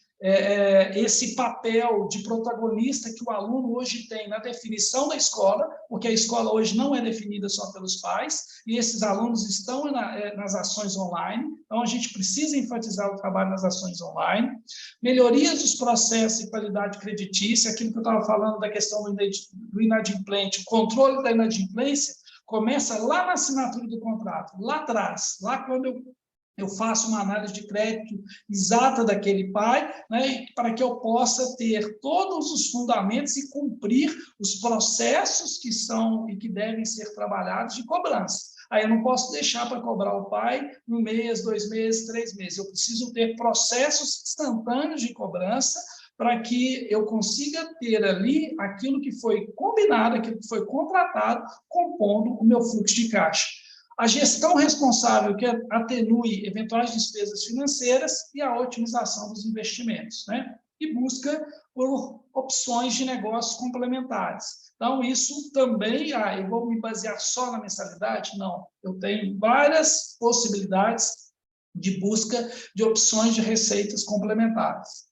esse papel de protagonista que o aluno hoje tem na definição da escola, porque a escola hoje não é definida só pelos pais, e esses alunos estão nas ações online, então a gente precisa enfatizar o trabalho nas ações online, melhorias dos processos e qualidade creditícia, aquilo que eu estava falando da questão do inadimplente, o controle da inadimplência começa lá na assinatura do contrato, lá atrás, lá quando eu faço uma análise de crédito exata daquele pai, né, para que eu possa ter todos os fundamentos e cumprir os processos que são e que devem ser trabalhados de cobrança. Aí eu não posso deixar para cobrar o pai 1 mês, 2 meses, 3 meses. Eu preciso ter processos instantâneos de cobrança para que eu consiga ter ali aquilo que foi combinado, aquilo que foi contratado, compondo o meu fluxo de caixa. A gestão responsável que atenue eventuais despesas financeiras e a otimização dos investimentos, né? E busca por opções de negócios complementares. Então, isso também, eu vou me basear só na mensalidade? Não, eu tenho várias possibilidades de busca de opções de receitas complementares.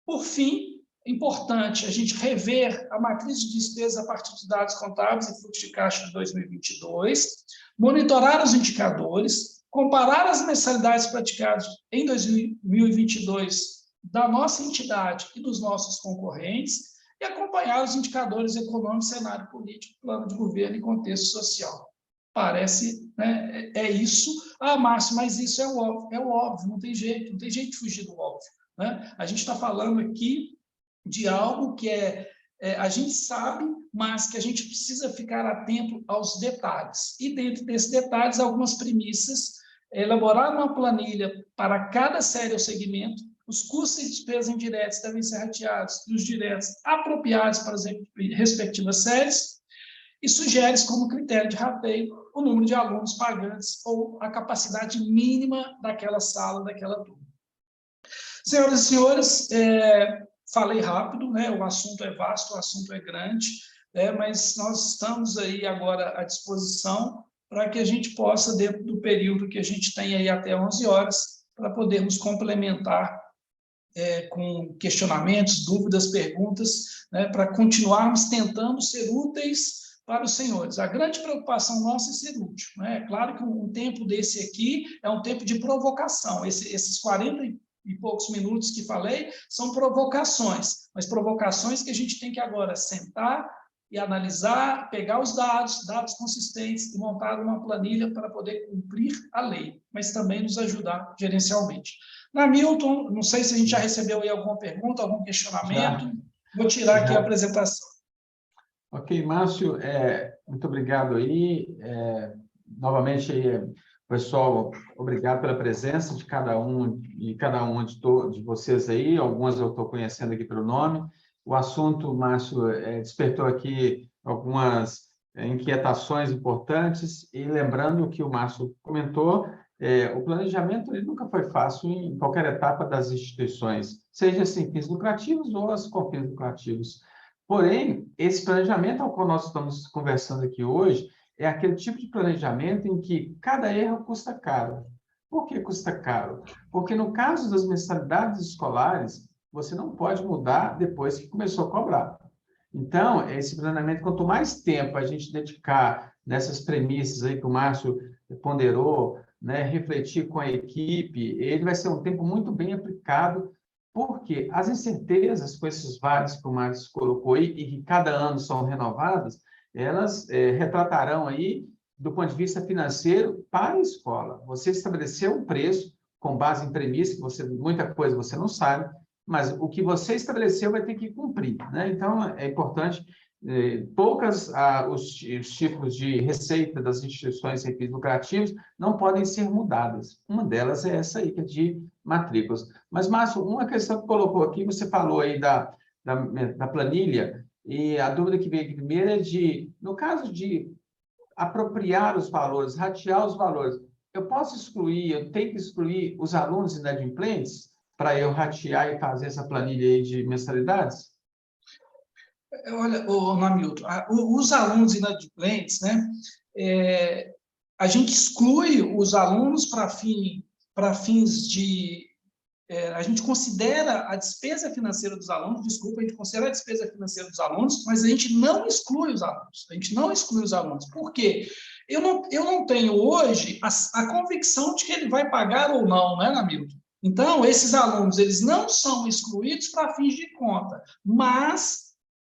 Por fim, é importante a gente rever a matriz de despesa a partir de dados contábeis e fluxo de caixa de 2022, monitorar os indicadores, comparar as mensalidades praticadas em 2022 da nossa entidade e dos nossos concorrentes e acompanhar os indicadores econômicos, cenário político, plano de governo e contexto social. Parece, né, é isso. Márcio, mas isso é o óbvio, não tem jeito de fugir do óbvio. Né? A gente está falando aqui de algo que a gente sabe, mas que a gente precisa ficar atento aos detalhes. E dentro desses detalhes, algumas premissas, elaborar uma planilha para cada série ou segmento, os custos e despesas indiretos devem ser rateados e os diretos apropriados para as respectivas séries, e sugere como critério de rateio o número de alunos pagantes ou a capacidade mínima daquela sala, daquela turma. Senhoras e senhores, falei rápido, né? O assunto é vasto, o assunto é grande, mas nós estamos aí agora à disposição para que a gente possa, dentro do período que a gente tem aí até 11 horas, para podermos complementar com questionamentos, dúvidas, perguntas, né, para continuarmos tentando ser úteis para os senhores. A grande preocupação nossa é ser útil. Né? É claro que um tempo desse aqui é um tempo de provocação. Esses 40 e poucos minutos que falei são provocações, mas provocações que a gente tem que agora sentar e analisar, pegar os dados consistentes e montar uma planilha para poder cumprir a lei, mas também nos ajudar gerencialmente. Milton, não sei se a gente já recebeu aí alguma pergunta, algum questionamento. Vou tirar aqui a apresentação. Ok, Márcio, muito obrigado aí. Novamente, pessoal, obrigado pela presença de cada um de vocês aí. Algumas eu estou conhecendo aqui pelo nome. O assunto, Márcio, despertou aqui algumas inquietações importantes, e lembrando o que o Márcio comentou, o planejamento ele nunca foi fácil em qualquer etapa das instituições, seja sem fins lucrativos ou as com fins lucrativos. Porém, esse planejamento ao qual nós estamos conversando aqui hoje é aquele tipo de planejamento em que cada erro custa caro. Por que custa caro? Porque no caso das mensalidades escolares, você não pode mudar depois que começou a cobrar. Então, esse planejamento, quanto mais tempo a gente dedicar nessas premissas aí que o Márcio ponderou, né, refletir com a equipe, ele vai ser um tempo muito bem aplicado, porque as incertezas com esses vales que o Márcio colocou aí, e que cada ano são renovadas, elas retratarão aí, do ponto de vista financeiro, para a escola. Você estabeleceu um preço com base em premissa, muita coisa você não sabe, mas o que você estabeleceu vai ter que cumprir. Né? Então, é importante, os tipos de receita das instituições sem fins lucrativos não podem ser mudadas. Uma delas é essa aí, que é de matrículas. Mas, Márcio, uma questão que colocou aqui, você falou aí da planilha, e a dúvida que veio aqui primeiro é no caso de apropriar os valores, ratear os valores, eu tenho que excluir os alunos inadimplentes para eu ratear e fazer essa planilha aí de mensalidades? Olha, Namilton, os alunos inadimplentes, né, a gente exclui os alunos para fins de... a gente considera a despesa financeira dos alunos, a gente considera a despesa financeira dos alunos, mas a gente não exclui os alunos. Por quê? Eu não tenho hoje a convicção de que ele vai pagar ou não, né, Namilton? Então, esses alunos, eles não são excluídos para fins de conta, mas,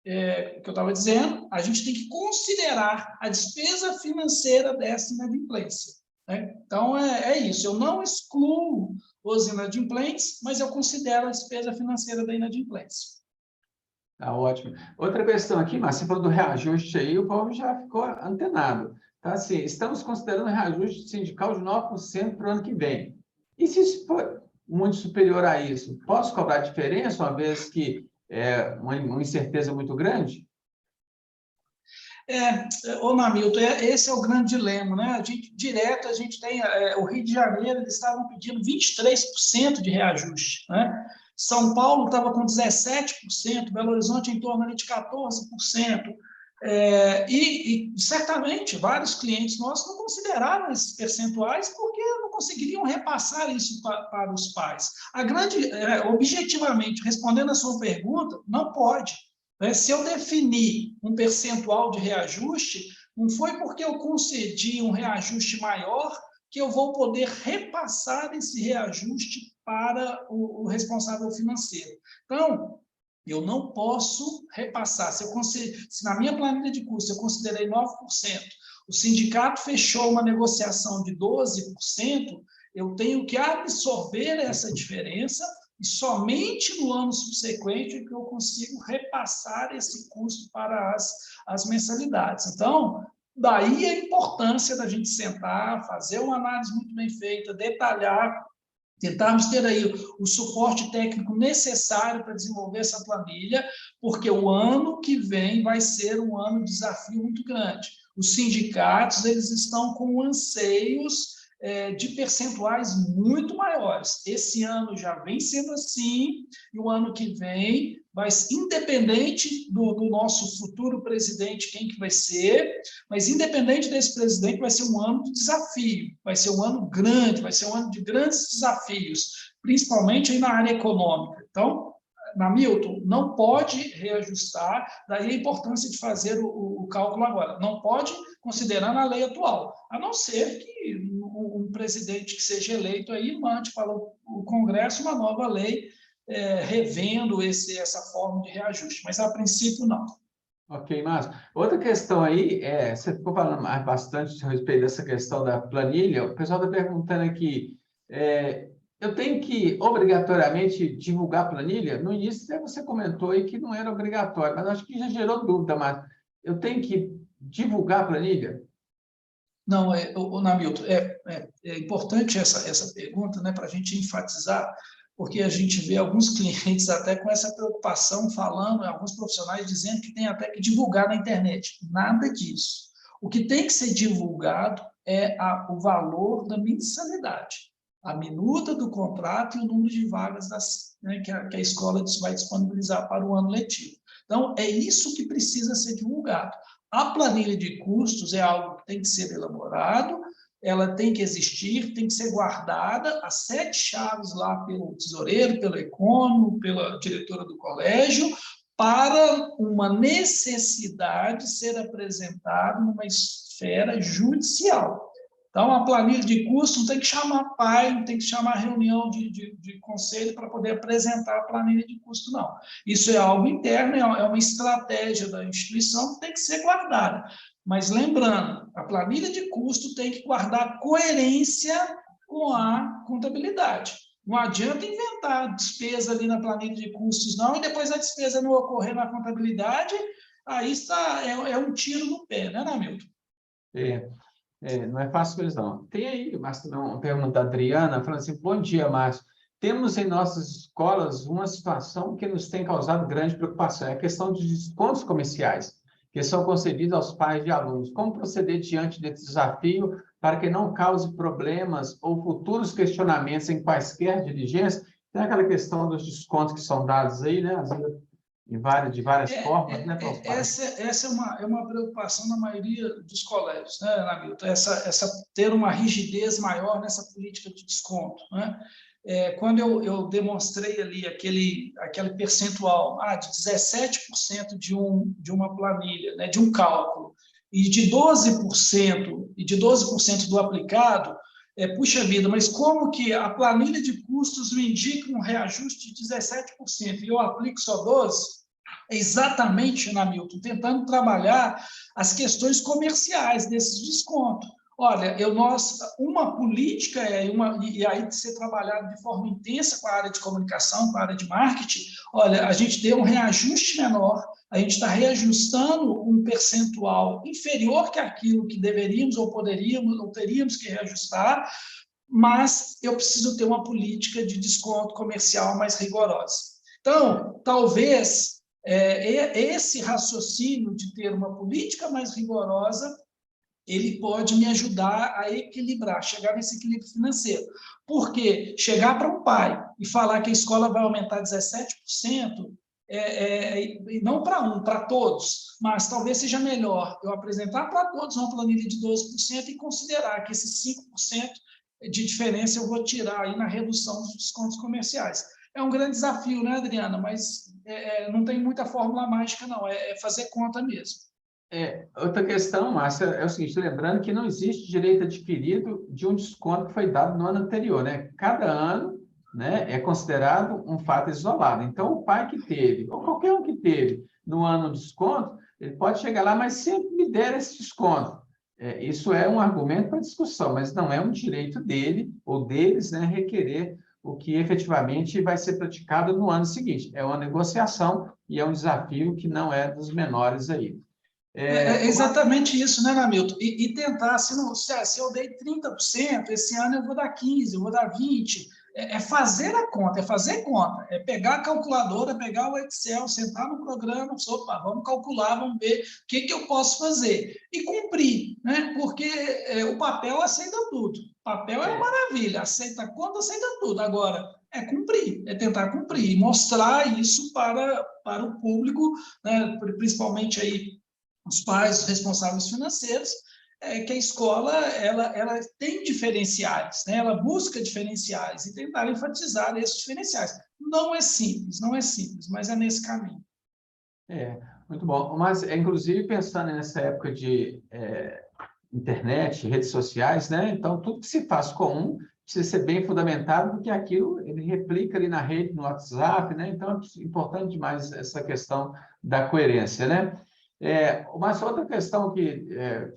o que eu estava dizendo, a gente tem que considerar a despesa financeira dessa inadimplência. Né? Então, é isso. Eu não excluo os inadimplentes, mas eu considero a despesa financeira da inadimplência. Tá ótimo. Outra questão aqui, Márcio, você falou do reajuste aí, o povo já ficou antenado. Tá, assim, estamos considerando reajuste sindical de 9% para o ano que vem. E se isso for muito superior a isso, posso cobrar diferença, uma vez que é uma incerteza muito grande? Namilton, esse é o grande dilema, né? A gente tem, o Rio de Janeiro, eles estavam pedindo 23% de reajuste, né? São Paulo estava com 17%, Belo Horizonte em torno ali de 14%. E certamente vários clientes nossos não consideraram esses percentuais porque não conseguiriam repassar isso para os pais. Objetivamente, respondendo a sua pergunta, não pode. Né? Se eu definir um percentual de reajuste, não foi porque eu concedi um reajuste maior que eu vou poder repassar esse reajuste para o responsável financeiro. Então, eu não posso repassar. Se na minha planilha de custo eu considerei 9%, o sindicato fechou uma negociação de 12%, eu tenho que absorver essa diferença e somente no ano subsequente que eu consigo repassar esse custo para as mensalidades. Então, daí a importância da gente sentar, fazer uma análise muito bem feita, detalhar, tentarmos ter aí o suporte técnico necessário para desenvolver essa planilha, porque o ano que vem vai ser um ano de desafio muito grande. Os sindicatos, eles estão com anseios de percentuais muito maiores. Esse ano já vem sendo assim, e o ano que vem, independente do nosso futuro presidente, quem que vai ser, mas independente desse presidente, vai ser um ano de desafio, vai ser um ano grande, vai ser um ano de grandes desafios, principalmente aí na área econômica. Então, Hamilton, não pode reajustar, daí a importância de fazer o cálculo agora. Não pode considerar na lei atual, a não ser que um presidente que seja eleito aí mande para o Congresso uma nova lei revendo essa forma de reajuste, mas a princípio não. Ok, Márcio. Outra questão aí, você ficou falando bastante a respeito dessa questão da planilha, o pessoal está perguntando aqui, eu tenho que obrigatoriamente divulgar a planilha? No início você comentou aí que não era obrigatório, mas acho que já gerou dúvida, Márcio. Eu tenho que divulgar a planilha? Não, Hamilton, é importante essa pergunta, né, para a gente enfatizar, porque a gente vê alguns clientes até com essa preocupação, falando, alguns profissionais dizendo que tem até que divulgar na internet. Nada disso. O que tem que ser divulgado é o valor da mensalidade, a minuta do contrato e o número de vagas que a escola vai disponibilizar para o ano letivo. Então, é isso que precisa ser divulgado. A planilha de custos é algo que tem que ser elaborado, ela tem que existir, tem que ser guardada, as 7 chaves lá pelo tesoureiro, pelo econômico, pela diretora do colégio, para uma necessidade ser apresentada numa esfera judicial. Então, a planilha de custo não tem que chamar pai, não tem que chamar reunião de conselho para poder apresentar a planilha de custo, não. Isso é algo interno, é uma estratégia da instituição que tem que ser guardada. Mas lembrando, a planilha de custo tem que guardar coerência com a contabilidade. Não adianta inventar despesa ali na planilha de custos, não, e depois a despesa não ocorrer na contabilidade, aí é um tiro no pé, né, Hamilton? Não é fácil mesmo, não. Tem aí uma pergunta da Adriana, falando assim, bom dia, Márcio. Temos em nossas escolas uma situação que nos tem causado grande preocupação, é a questão de descontos comerciais, que são concedidos aos pais de alunos. Como proceder diante desse desafio para que não cause problemas ou futuros questionamentos em quaisquer diligências? Tem aquela questão dos descontos que são dados aí, né? De várias formas, né, para os pais. Essa é uma preocupação na maioria dos colégios, né, Hamilton? Ter uma rigidez maior nessa política de desconto, né? Quando eu demonstrei ali aquele percentual de 17% de uma planilha, né, de um cálculo, e de 12% do aplicado, puxa vida, mas como que a planilha de custos me indica um reajuste de 17% e eu aplico só 12%? É exatamente, Hamilton, tentando trabalhar as questões comerciais desses descontos. Olha, uma política e aí ser trabalhado de forma intensa com a área de comunicação, com a área de marketing, olha, a gente deu um reajuste menor, a gente está reajustando um percentual inferior que aquilo que deveríamos ou poderíamos ou teríamos que reajustar, mas eu preciso ter uma política de desconto comercial mais rigorosa. Então, talvez esse raciocínio de ter uma política mais rigorosa ele pode me ajudar a equilibrar, chegar nesse equilíbrio financeiro. Porque chegar para um pai e falar que a escola vai aumentar 17%, não para um, para todos, mas talvez seja melhor eu apresentar para todos uma planilha de 12% e considerar que esses 5% de diferença eu vou tirar aí na redução dos descontos comerciais. É um grande desafio, né, Adriana? Mas não tem muita fórmula mágica, não. É fazer conta mesmo. Outra questão, Márcia, é o seguinte, lembrando que não existe direito adquirido de um desconto que foi dado no ano anterior, né? Cada ano, né, é considerado um fato isolado. Então, o pai que teve, ou qualquer um que teve no ano desconto, ele pode chegar lá, mas sempre me der esse desconto. Isso é um argumento para discussão, mas não é um direito dele ou deles, né, requerer o que efetivamente vai ser praticado no ano seguinte. É uma negociação e é um desafio que não é dos menores aí. É exatamente isso, né, Namilton? E tentar, se eu dei 30%, esse ano eu vou dar 15%, eu vou dar 20%. É fazer a conta, é fazer conta. É pegar a calculadora, pegar o Excel, sentar no programa, opa, vamos calcular, vamos ver o que eu posso fazer. E cumprir, né? Porque o papel aceita tudo. O papel é uma maravilha, aceita a conta, aceita tudo. Agora, é cumprir, é tentar cumprir, e mostrar isso para o público, né? Principalmente aí os pais, os responsáveis financeiros, que a escola ela tem diferenciais, né? Ela busca diferenciais e tentar enfatizar esses diferenciais. Não é simples, mas é nesse caminho. Muito bom. Mas, inclusive, pensando nessa época de internet, redes sociais, né? Então, tudo que se faz comum precisa ser bem fundamentado, porque aquilo ele replica ali na rede, no WhatsApp, né? Então, é importante demais essa questão da coerência, né? Mas outra questão que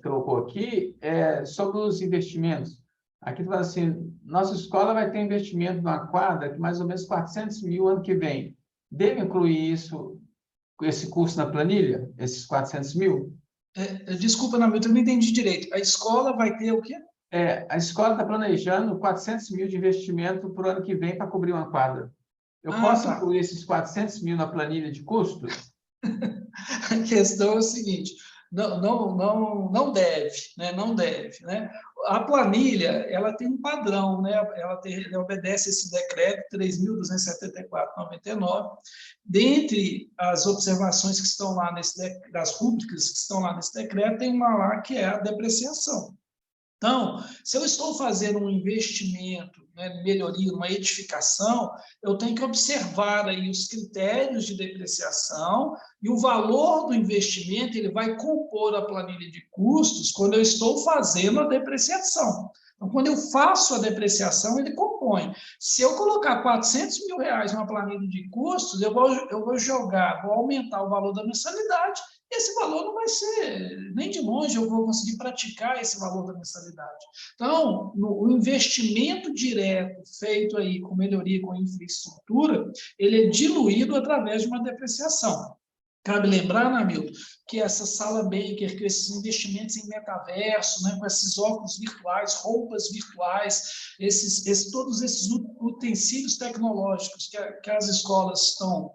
colocou aqui é sobre os investimentos. Aqui fala assim, nossa escola vai ter investimento numa quadra de mais ou menos 400 mil ano que vem. Deve incluir esse curso na planilha, esses 400 mil? Desculpa, Namilton, eu não entendi direito. A escola vai ter o quê? A escola está planejando 400 mil de investimento para o ano que vem para cobrir uma quadra. Eu posso incluir esses 400 mil na planilha de custo? A questão é o seguinte, não deve, né? Não deve, né? A planilha, ela tem um padrão, né? Ela obedece esse decreto 3.274/99. Dentre as observações que estão lá das rúbricas que estão lá nesse decreto, tem uma lá que é a depreciação. Então, se eu estou fazendo um investimento, né, melhoria, uma edificação, eu tenho que observar aí os critérios de depreciação e o valor do investimento, ele vai compor a planilha de custos quando eu estou fazendo a depreciação. Então, quando eu faço a depreciação, ele compõe. Se eu colocar 400 mil reais numa planilha de custos, eu vou jogar, vou aumentar o valor da mensalidade, esse valor não vai ser, nem de longe eu vou conseguir praticar esse valor da mensalidade. Então, o investimento direto feito aí com melhoria, com infraestrutura, ele é diluído através de uma depreciação. Cabe lembrar, Namilton, que essa sala Baker, que esses investimentos em metaverso, né, com esses óculos virtuais, roupas virtuais, todos esses utensílios tecnológicos que as escolas estão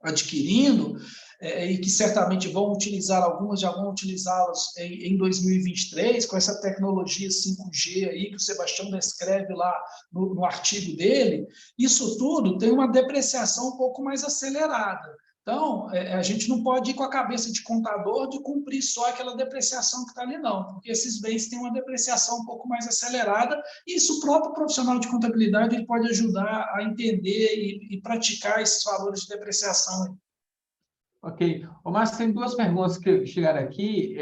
adquirindo, e que certamente vão utilizar, algumas já vão utilizá-las em 2023, com essa tecnologia 5G aí, que o Sebastião descreve lá no artigo dele, isso tudo tem uma depreciação um pouco mais acelerada. Então, a gente não pode ir com a cabeça de contador de cumprir só aquela depreciação que está ali, não, porque esses bens têm uma depreciação um pouco mais acelerada, e isso o próprio profissional de contabilidade ele pode ajudar a entender e praticar esses valores de depreciação. Ok. O Márcio, tem duas perguntas que chegaram aqui,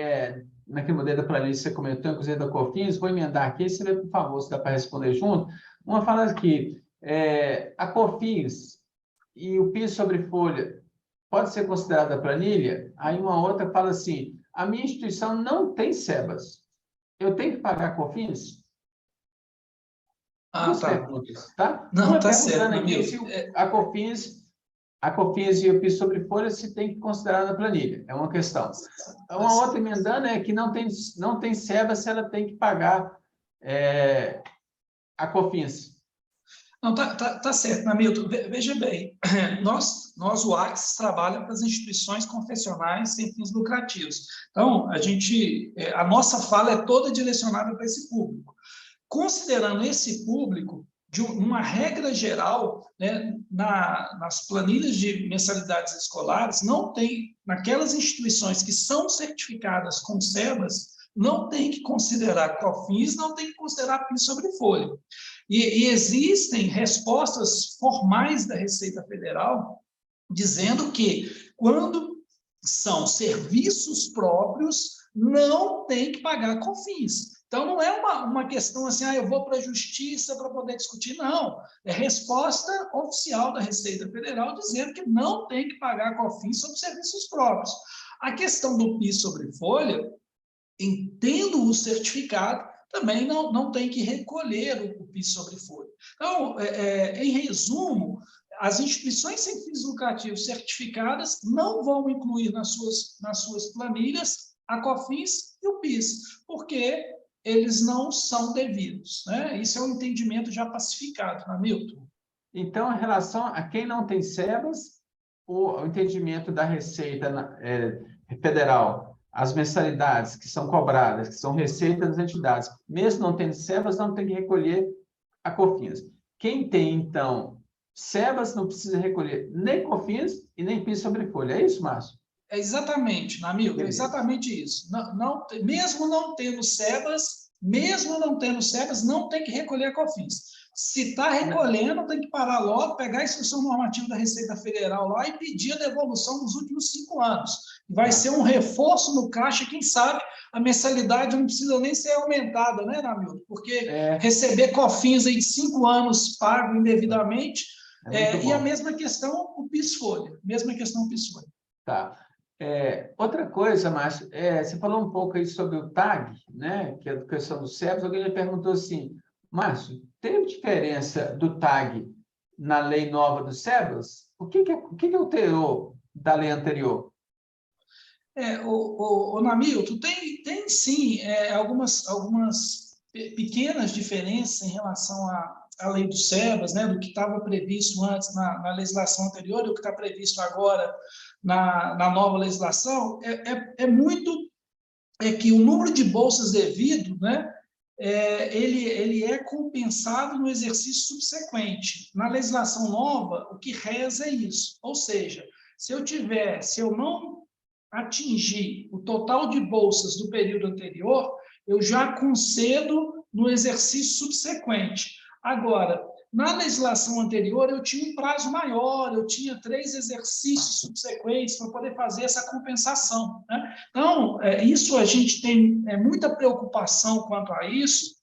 naquele modelo da planilha que você comentou, inclusive da COFINS, vou emendar aqui, você vê, por favor, se dá para responder junto. Uma fala aqui, a COFINS e o PIS sobre folha pode ser considerada planilha? Aí uma outra fala assim, a minha instituição não tem SEBAS, eu tenho que pagar COFINS? Duas perguntas, tá? Não, uma tá certo, aqui se a COFINS e o PIS sobre folha se tem que considerar na planilha, é uma questão. Uma outra emendando é que não tem SEBAS se ela tem que pagar a COFINS. Não, tá certo, Hamilton. Veja bem, o Axis trabalha para as instituições confessionais sem fins lucrativos. Então, a nossa fala é toda direcionada para esse público. Considerando esse público, de uma regra geral, né, nas planilhas de mensalidades escolares, não tem, naquelas instituições que são certificadas com SEBAS, não tem que considerar COFINS, não tem que considerar PIS sobre folha. E existem respostas formais da Receita Federal dizendo que, quando são serviços próprios, não tem que pagar COFINS. Então, não é uma questão assim, eu vou para a justiça para poder discutir, não. É resposta oficial da Receita Federal dizendo que não tem que pagar COFINS sobre serviços próprios. A questão do PIS sobre folha, tendo o certificado, também não tem que recolher o PIS sobre folha. Então, em resumo, as instituições sem fins lucrativos certificadas não vão incluir nas suas planilhas a COFINS e o PIS, porque eles não são devidos, né? Isso é um entendimento já pacificado, Hamilton. Então, em relação a quem não tem SEBAS, o entendimento da Receita Federal, as mensalidades que são cobradas, que são receitas das entidades, mesmo não tendo SEBAS, não tem que recolher a COFINS. Quem tem, então, SEBAS não precisa recolher nem COFINS e nem PIS sobre folha. É isso, Márcio? É exatamente, Hamilton, é exatamente isso. Mesmo não tendo SEBAS, não tem que recolher a COFINS. Se está recolhendo, tem que parar logo, pegar a instrução normativa da Receita Federal lá e pedir a devolução dos últimos 5 anos. Vai ser um reforço no caixa, quem sabe a mensalidade não precisa nem ser aumentada, né, Hamilton? Porque receber COFINS aí de 5 anos pago indevidamente, e a mesma questão o PIS-folha, Tá. Outra coisa, Márcio, você falou um pouco aí sobre o TAG, né, que é a questão do SEBAS. Alguém me perguntou assim, Márcio, tem diferença do TAG na lei nova do SEBAS? O que alterou da lei anterior? Hamilton, tem sim algumas pequenas diferenças em relação à lei do SEBAS, né, do que estava previsto antes na legislação anterior e o que está previsto agora na nova legislação. Que o número de bolsas devido, né, ele é compensado no exercício subsequente. Na legislação nova, o que reza é isso. Ou seja, se eu não atingir o total de bolsas do período anterior, eu já concedo no exercício subsequente. Agora, na legislação anterior, eu tinha um prazo maior, eu tinha 3 exercícios subsequentes para poder fazer essa compensação, né? Então, isso a gente tem muita preocupação quanto a isso,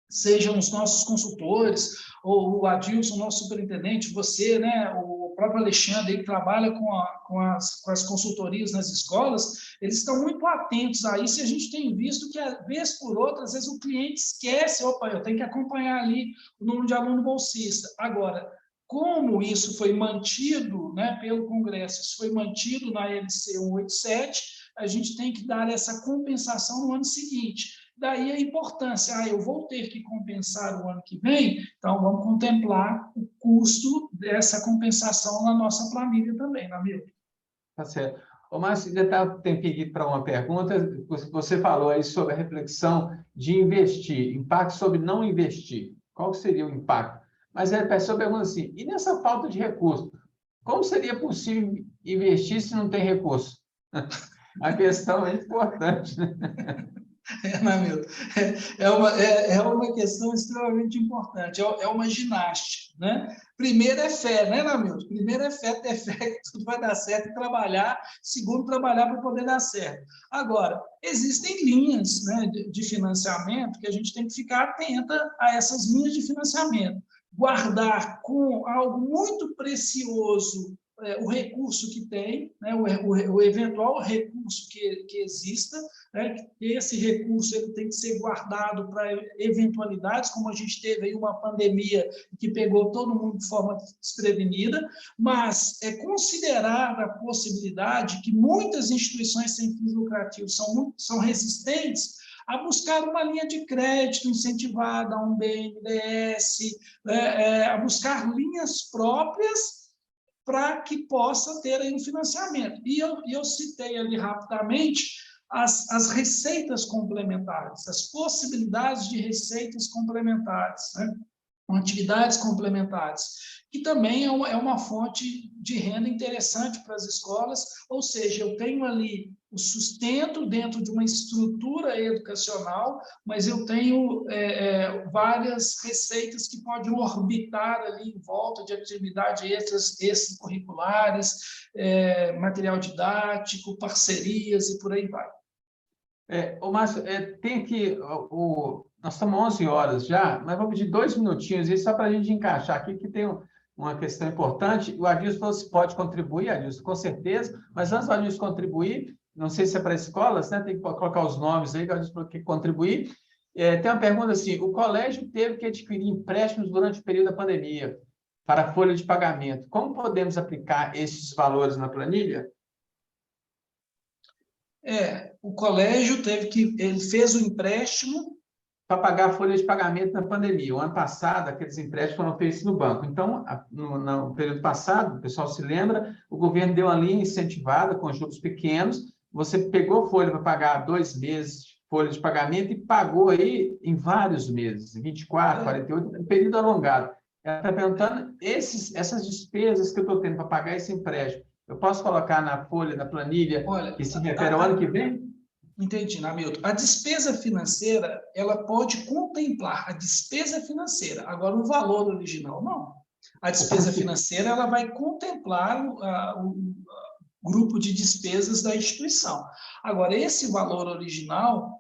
sejam os nossos consultores, ou o Adilson, nosso superintendente, você, né, o próprio Alexandre, que trabalha com as consultorias nas escolas, eles estão muito atentos a isso, e a gente tem visto que, vez por outra, às vezes o cliente esquece, eu tenho que acompanhar ali o número de aluno bolsista. Agora, como isso foi mantido, né, pelo Congresso, isso foi mantido na LC 187, a gente tem que dar essa compensação no ano seguinte. Daí a importância, eu vou ter que compensar o ano que vem, então vamos contemplar o custo dessa compensação na nossa planilha também, Hamilton. Tá certo. Márcio, ainda tem que ir para uma pergunta. Você falou aí sobre a reflexão de investir, impacto sobre não investir. Qual seria o impacto? Mas a pessoa pergunta assim, e nessa falta de recurso, como seria possível investir se não tem recurso? A questão é importante, né? Hamilton, é uma questão extremamente importante, é uma ginástica, né? Primeiro é fé, né, Hamilton? Primeiro é fé, ter fé que tudo vai dar certo e trabalhar, segundo, trabalhar para poder dar certo. Agora, existem linhas, né, de financiamento que a gente tem que ficar atenta a essas linhas de financiamento. Guardar com algo muito precioso o recurso que tem, né, o eventual recurso que exista, né, esse recurso ele tem que ser guardado para eventualidades, como a gente teve aí uma pandemia que pegou todo mundo de forma desprevenida, mas considerar a possibilidade que muitas instituições sem fins lucrativos são resistentes a buscar uma linha de crédito incentivada, um BNDES, a buscar linhas próprias para que possa ter aí um financiamento. E eu citei ali rapidamente as receitas complementares, as possibilidades de receitas complementares, né? Atividades complementares, que também é uma fonte de renda interessante para as escolas, ou seja, eu tenho ali o sustento dentro de uma estrutura educacional, mas eu tenho várias receitas que podem orbitar ali em volta de atividades extracurriculares, material didático, parcerias e por aí vai. Márcio, tem aqui, nós estamos 11 horas já, mas vou pedir 2 minutinhos, aí, só para a gente encaixar aqui, que tem uma questão importante. O Adilson falou se pode contribuir, Adilson, com certeza, mas antes do Adilson contribuir, não sei se é para escolas, né? Tem que colocar os nomes aí, que o Adilson falou que contribuir. Tem uma pergunta assim, o colégio teve que adquirir empréstimos durante o período da pandemia para a folha de pagamento. Como podemos aplicar esses valores na planilha? O colégio ele fez o empréstimo para pagar a folha de pagamento na pandemia. O ano passado, aqueles empréstimos foram feitos no banco. Então, no período passado, o pessoal se lembra, o governo deu uma linha incentivada com juros pequenos, você pegou folha para pagar 2 meses de folha de pagamento e pagou aí em vários meses, 24, 48, um período alongado. Ela está perguntando, essas despesas que eu estou tendo para pagar esse empréstimo, eu posso colocar na folha, na planilha, que se refere ao ano que vem? Entendi, Hamilton. A despesa financeira, ela pode contemplar a despesa financeira, agora o valor original não. A despesa financeira, ela vai contemplar o grupo de despesas da instituição. Agora, esse valor original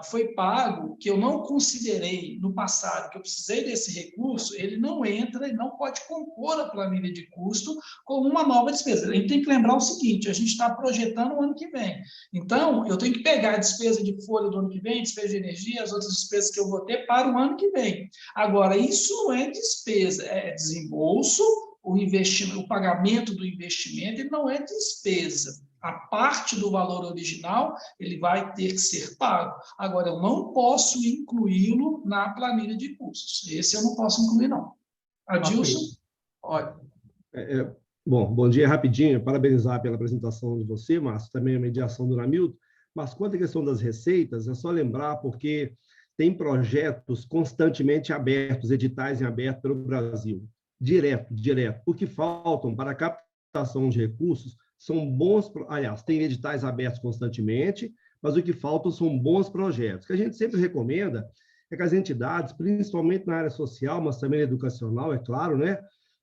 que foi pago, que eu não considerei no passado, que eu precisei desse recurso, ele não entra e não pode compor a planilha de custo como uma nova despesa. A gente tem que lembrar o seguinte, a gente está projetando o ano que vem. Então, eu tenho que pegar a despesa de folha do ano que vem, despesa de energia, as outras despesas que eu vou ter para o ano que vem. Agora, isso não é despesa, é desembolso, o pagamento do investimento, ele não é despesa. A parte do valor original, ele vai ter que ser pago. Agora, eu não posso incluí-lo na planilha de custos. Esse eu não posso incluir, não. Adilson? Bom dia, rapidinho. Parabenizar pela apresentação de você, Márcio, também a mediação do Hamilton. Mas quanto à questão das receitas, é só lembrar, porque tem projetos constantemente abertos, editais em aberto pelo Brasil. Direto. O que faltam para a captação de recursos são bons, aliás, tem editais abertos constantemente, mas o que faltam são bons projetos. O que a gente sempre recomenda é que as entidades, principalmente na área social, mas também educacional, é claro, né,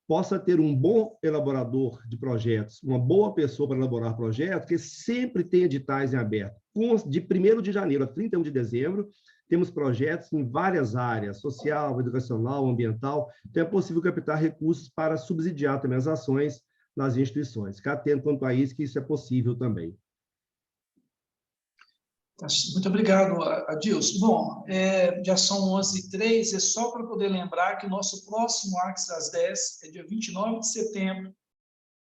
possa ter um bom elaborador de projetos, uma boa pessoa para elaborar projetos, que sempre tem editais em aberto. De 1º de janeiro a 31 de dezembro, temos projetos em várias áreas, social, educacional, ambiental, então é possível captar recursos para subsidiar também as ações nas instituições. Ficar atento quanto a isso, que isso é possível também. Muito obrigado, Adilson. Bom, já são 11h03, é só para poder lembrar que o nosso próximo Axis às 10 é dia 29 de setembro,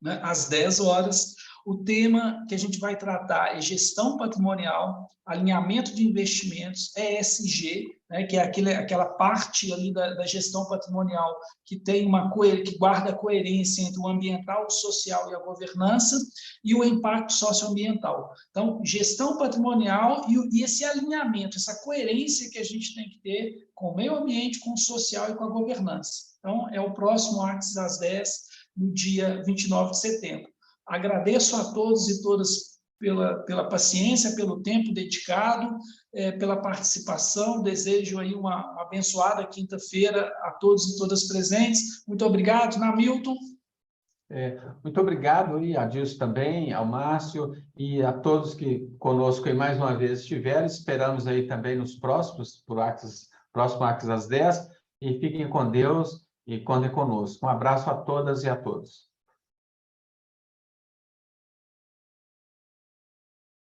né, às 10 horas. O tema que a gente vai tratar é gestão patrimonial, alinhamento de investimentos, ESG, né, que é aquela parte ali da gestão patrimonial que tem que guarda a coerência entre o ambiental, o social e a governança, e o impacto socioambiental. Então, gestão patrimonial e esse alinhamento, essa coerência que a gente tem que ter com o meio ambiente, com o social e com a governança. Então, é o próximo Axis às 10, no dia 29 de setembro. Agradeço a todos e todas pela paciência, pelo tempo dedicado, pela participação. Desejo aí uma abençoada quinta-feira a todos e todas presentes. Muito obrigado, Hamilton. Muito obrigado, e a Adilson também, ao Márcio e a todos que conosco aí mais uma vez estiveram. Esperamos aí também nos próximo Axis às 10, e fiquem com Deus e contem conosco. Um abraço a todas e a todos.